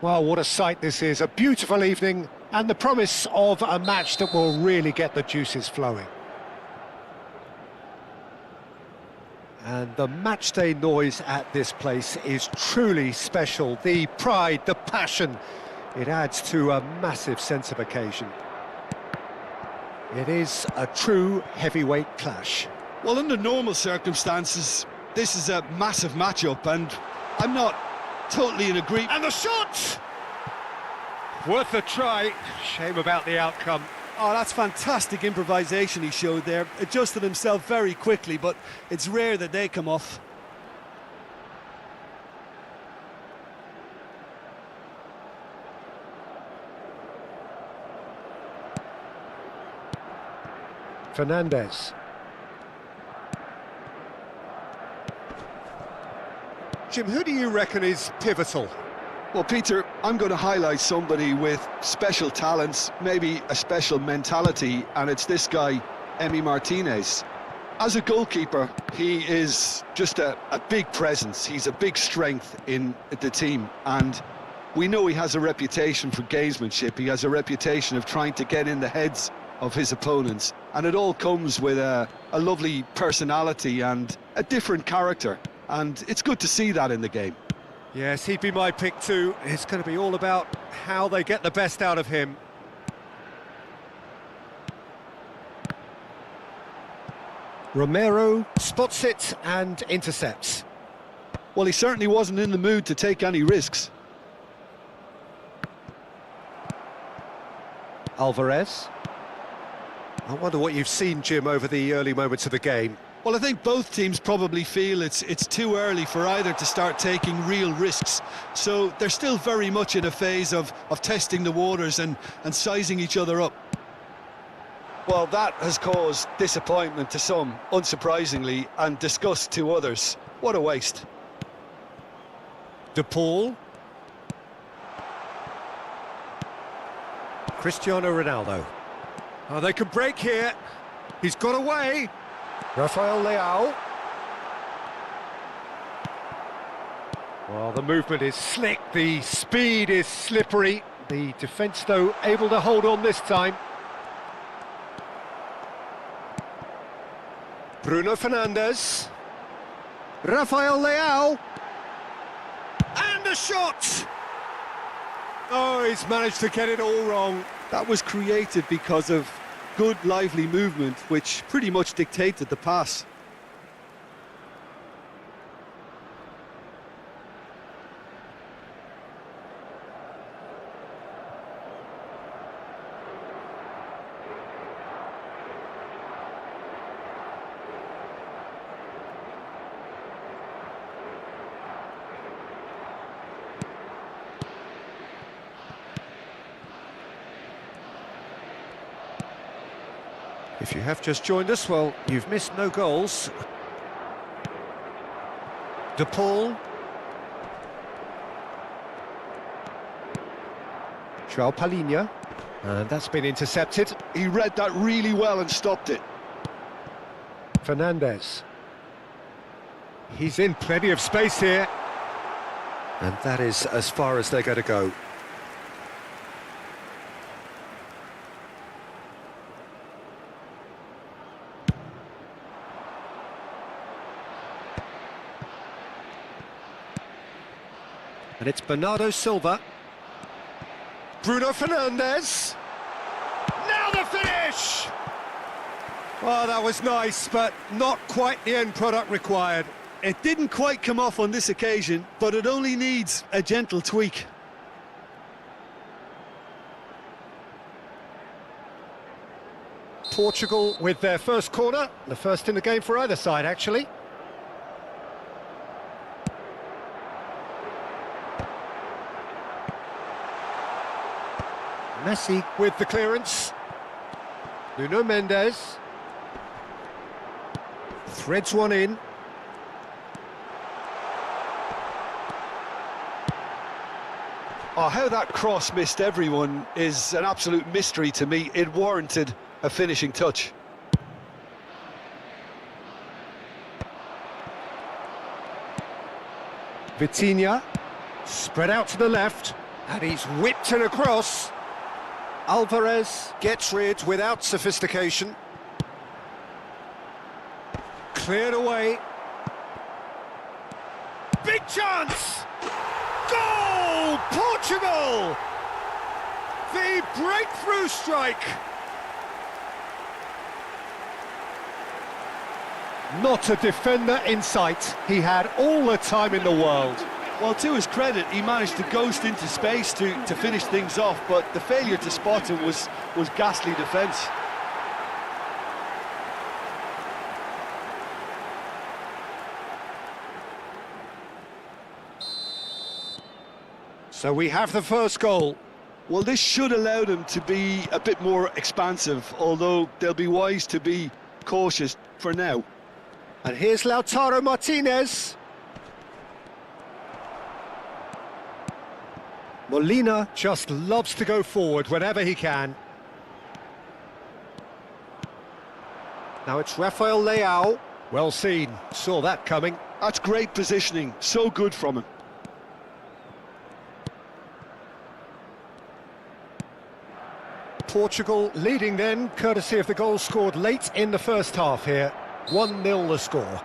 Well, what a sight this is. A beautiful evening and the promise of a match that will really get the juices flowing. And the matchday noise at this place is truly special. The pride, the passion, it adds to a massive sense of occasion. It is a true heavyweight clash. Well, under normal circumstances, this is a massive matchup, and I'm not totally in agreement. And the shot! Worth a try. Shame about the outcome. Oh, that's fantastic improvisation he showed there. Adjusted himself very quickly, but it's rare that they come off. Fernandez. Jim, who do you reckon is pivotal? Well, Peter, I'm going to highlight somebody with special talents, maybe a special mentality, and it's this guy, Emi Martinez. As a goalkeeper, he is just a big presence. He's a big strength in the team, and we know he has a reputation for gamesmanship. He has a reputation of trying to get in the heads of his opponents, and it all comes with a lovely personality and a different character, and it's good to see that in the game. Yes, he'd be my pick too. It's going to be all about how they get the best out of him. Romero spots it and intercepts. Well, he certainly wasn't in the mood to take any risks. Alvarez. I wonder what you've seen, Jim, over the early moments of the game. Well, I think both teams probably feel it's too early for either to start taking real risks. So they're still very much in a phase of testing the waters and sizing each other up. Well, that has caused disappointment to some, unsurprisingly, and disgust to others. What a waste. De Paul. Cristiano Ronaldo. Oh, they could break here. He's got away. Rafael Leao. Well, the movement is slick, the speed is slippery. The defence, though, able to hold on this time. Bruno Fernandes. Rafael Leao. And a shot! Oh, he's managed to get it all wrong. That was created because of good, lively movement, which pretty much dictated the pass. If you have just joined us, well, you've missed no goals. De Paul. João Palhinha. And that's been intercepted. He read that really well and stopped it. Fernandes. He's in plenty of space here. And that is as far as they're going to go. And it's Bernardo Silva. Bruno Fernandes. Now the finish! Oh, that was nice, but not quite the end product required. It didn't quite come off on this occasion, but it only needs a gentle tweak. Portugal with their first corner, the first in the game for either side, actually. Messi with the clearance. Nuno Mendes. Threads one in. Oh, how that cross missed everyone is an absolute mystery to me. It warranted a finishing touch. Vitinha. Spread out to the left. And he's whipped it across. Alvarez gets rid without sophistication. Cleared away. Big chance! Goal! Portugal! The breakthrough strike! Not a defender in sight. He had all the time in the world. Well, to his credit, he managed to ghost into space to finish things off, but the failure to spot him was ghastly defence. So we have the first goal. Well, this should allow them to be a bit more expansive, although they'll be wise to be cautious for now. And here's Lautaro Martinez. Molina just loves to go forward whenever he can. Now it's Rafael Leao. Well seen, saw that coming. That's great positioning, so good from him. Portugal leading then, courtesy of the goal scored late in the first half here. 1-0 the score.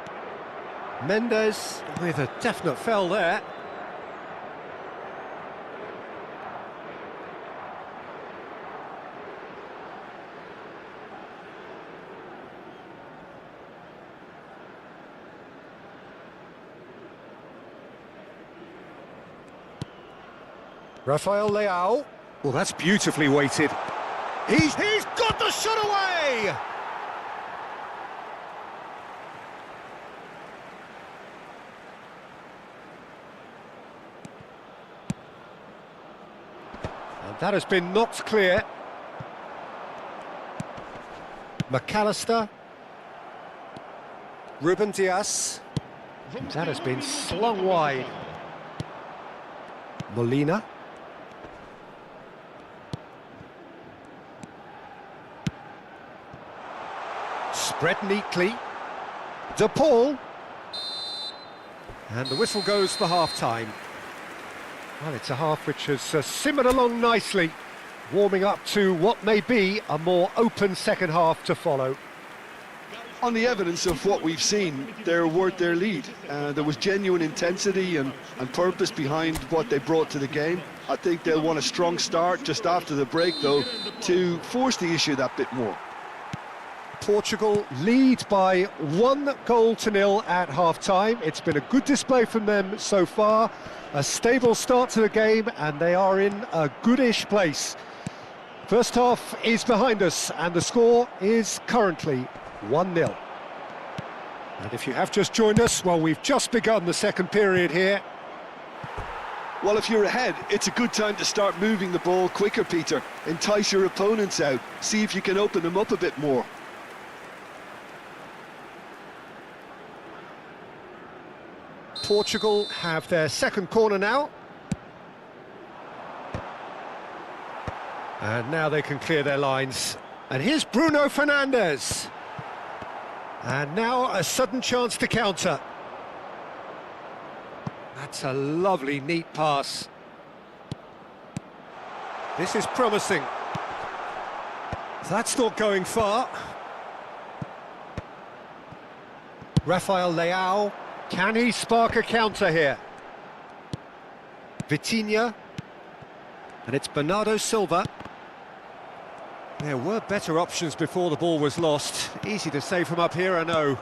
Mendes with a definite foul there. Rafael Leao. Well, that's beautifully weighted. He's got the shot away! And that has been knocked clear. McAllister. Ruben Dias. That has been slung wide. Molina. Spread neatly. De Paul. And the whistle goes for half-time. Well, it's a half which has simmered along nicely, warming up to what may be a more open second half to follow. On the evidence of what we've seen, they're worth their lead. There was genuine intensity and purpose behind what they brought to the game. I think they'll want a strong start just after the break, though, to force the issue that bit more. Portugal lead by 1-0 at half-time. It's been a good display from them so far. A stable start to the game, and they are in a goodish place. First half is behind us, and the score is currently 1-0. And if you have just joined us, well, we've just begun the second period here. Well, if you're ahead, it's a good time to start moving the ball quicker, Peter. Entice your opponents out. See if you can open them up a bit more. Portugal have their second corner now. And now they can clear their lines. And here's Bruno Fernandes. And now a sudden chance to counter. That's a lovely, neat pass. This is promising. That's not going far. Rafael Leao. Can he spark a counter here? Vitinha. And it's Bernardo Silva. There were better options before the ball was lost. Easy to say from up here, I know.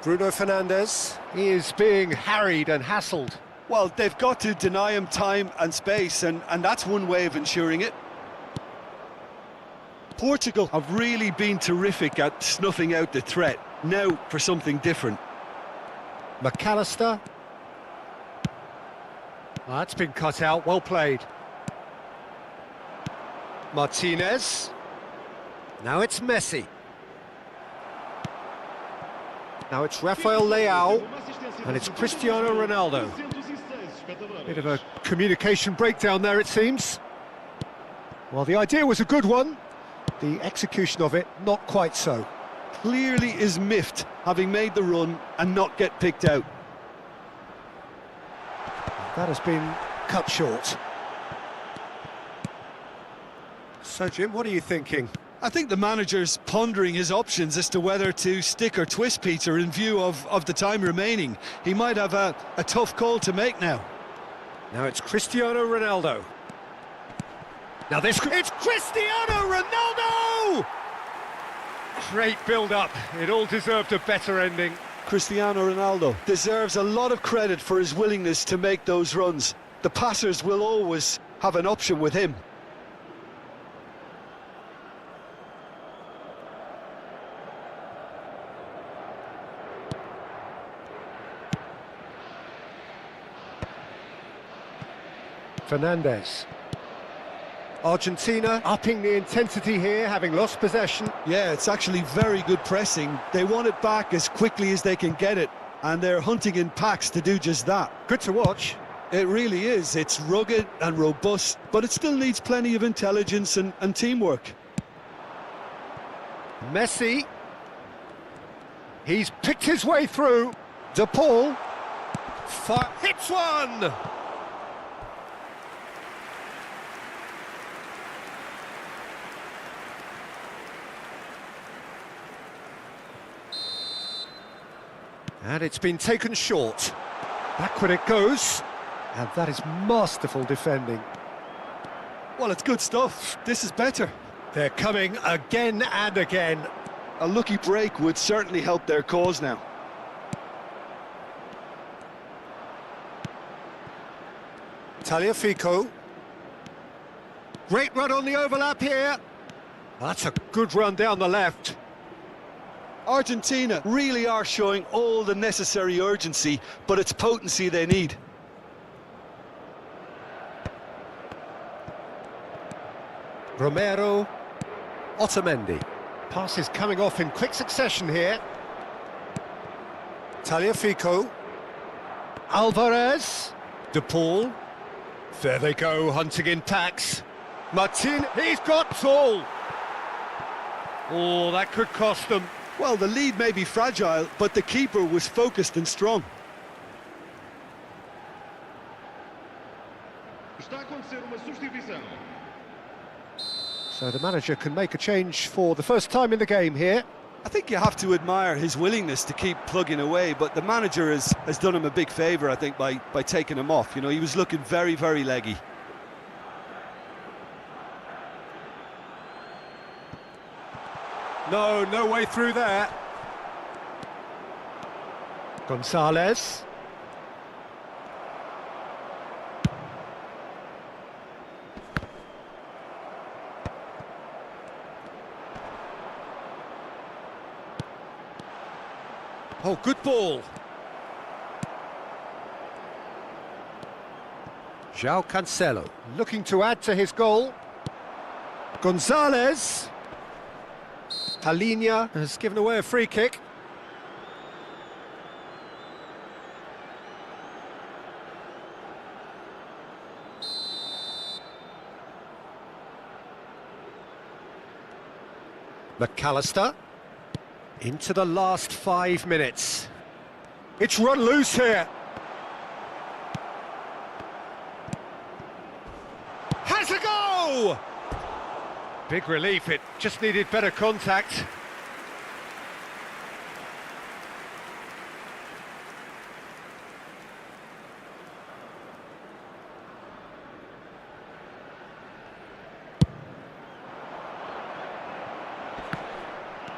Bruno Fernandes, he is being harried and hassled. Well, they've got to deny him time and space, and that's one way of ensuring it. Portugal have really been terrific at snuffing out the threat. Now for something different. McAllister. Oh, that's been cut out, well played. Martinez. Now it's Messi. Now it's Rafael Leao. And it's Cristiano Ronaldo. Bit of a communication breakdown there, it seems. Well, the idea was a good one. The execution of it, not quite so. Clearly is miffed, having made the run and not get picked out. That has been cut short. So, Jim, what are you thinking? I think the manager's pondering his options as to whether to stick or twist, Peter, in view of the time remaining. He might have a tough call to make now. Now it's Cristiano Ronaldo. Now it's Cristiano Ronaldo! Great build-up. It all deserved a better ending. Cristiano Ronaldo deserves a lot of credit for his willingness to make those runs. The passers will always have an option with him. Fernandes. Argentina upping the intensity here, having lost possession. Yeah, it's actually very good pressing. They want it back as quickly as they can get it, and they're hunting in packs to do just that. Good to watch. It really is. It's rugged and robust, but it still needs plenty of intelligence and teamwork. Messi. He's picked his way through. De Paul hits one! And it's been taken short. Backward it goes. And that is masterful defending. Well, it's good stuff. This is better. They're coming again and again. A lucky break would certainly help their cause now. Tagliafico. Great run on the overlap here. That's a good run down the left. Argentina really are showing all the necessary urgency, but it's potency they need. Romero. Otamendi. Pass is coming off in quick succession here. Tagliafico. Alvarez. De Paul. There they go, hunting in packs. Martin, he's got tall. Oh, that could cost them. Well, the lead may be fragile, but the keeper was focused and strong. Está a acontecer uma substituição. So the manager can make a change for the first time in the game here. I think you have to admire his willingness to keep plugging away, but the manager has done him a big favour, I think, by taking him off. You know, he was looking very, very leggy. No way through there. Gonzalez. Oh, good ball. João Cancelo looking to add to his goal. Gonzalez. Palhinha has given away a free kick. McAllister. Into the last 5 minutes. It's run loose here. Has a go! Big relief, it just needed better contact.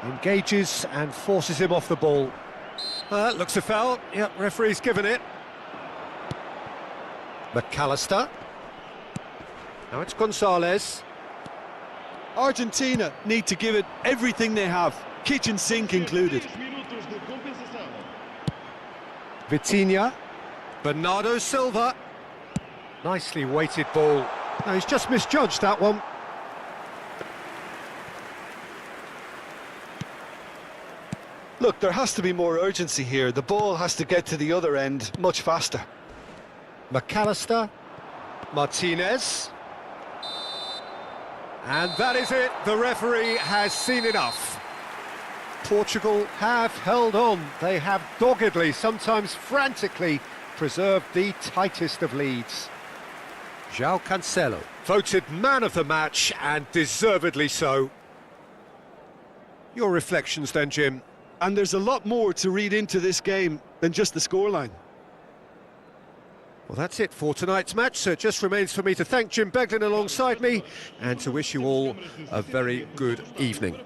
Engages and forces him off the ball. Looks a foul. Yep, referee's given it. McAllister. Now it's Gonzalez. Argentina need to give it everything they have, kitchen sink included. Vitinha. Bernardo Silva. Nicely weighted ball. No, he's just misjudged that one. Look, there has to be more urgency here. The ball has to get to the other end much faster. McAllister. Martinez. And that is it. The referee has seen enough. Portugal have held on. They have doggedly, sometimes frantically, preserved the tightest of leads. João Cancelo, voted man of the match, and deservedly so. Your reflections then, Jim? And there's a lot more to read into this game than just the scoreline. Well, that's it for tonight's match, so it just remains for me to thank Jim Beglin alongside me and to wish you all a very good evening.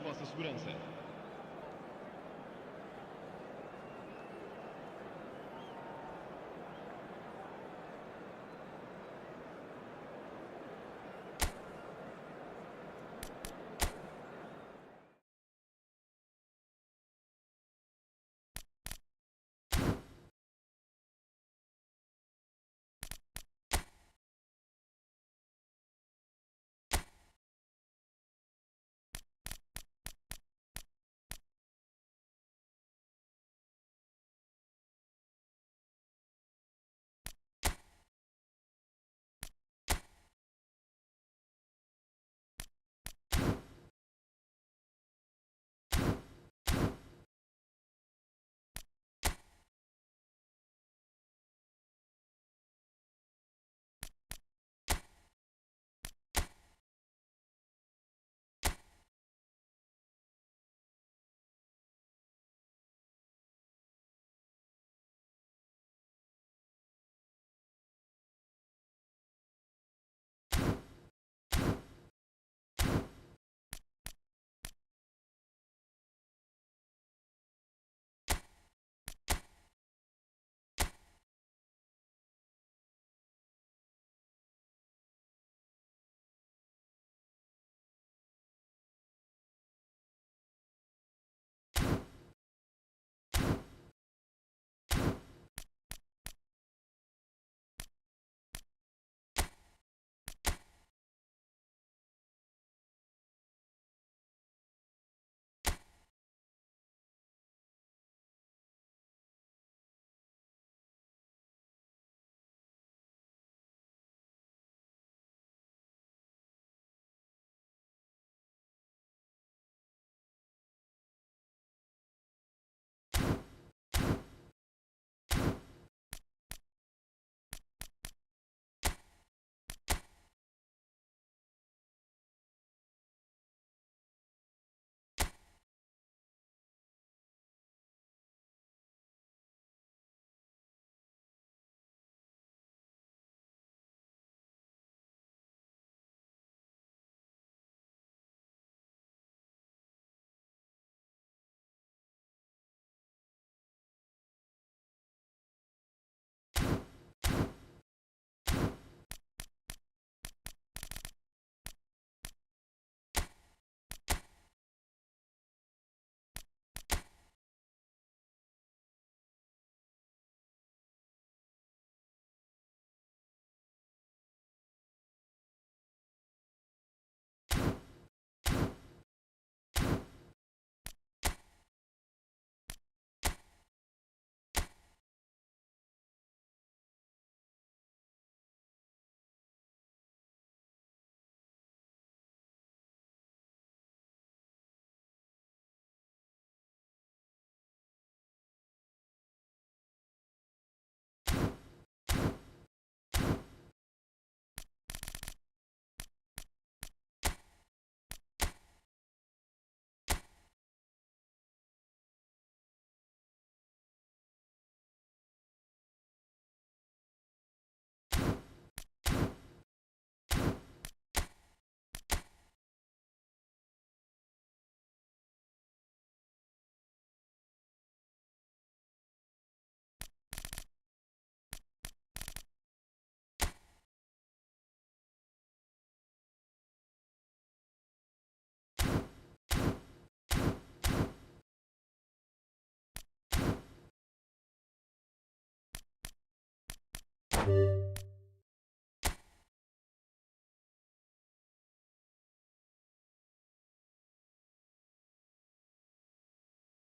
Beckham.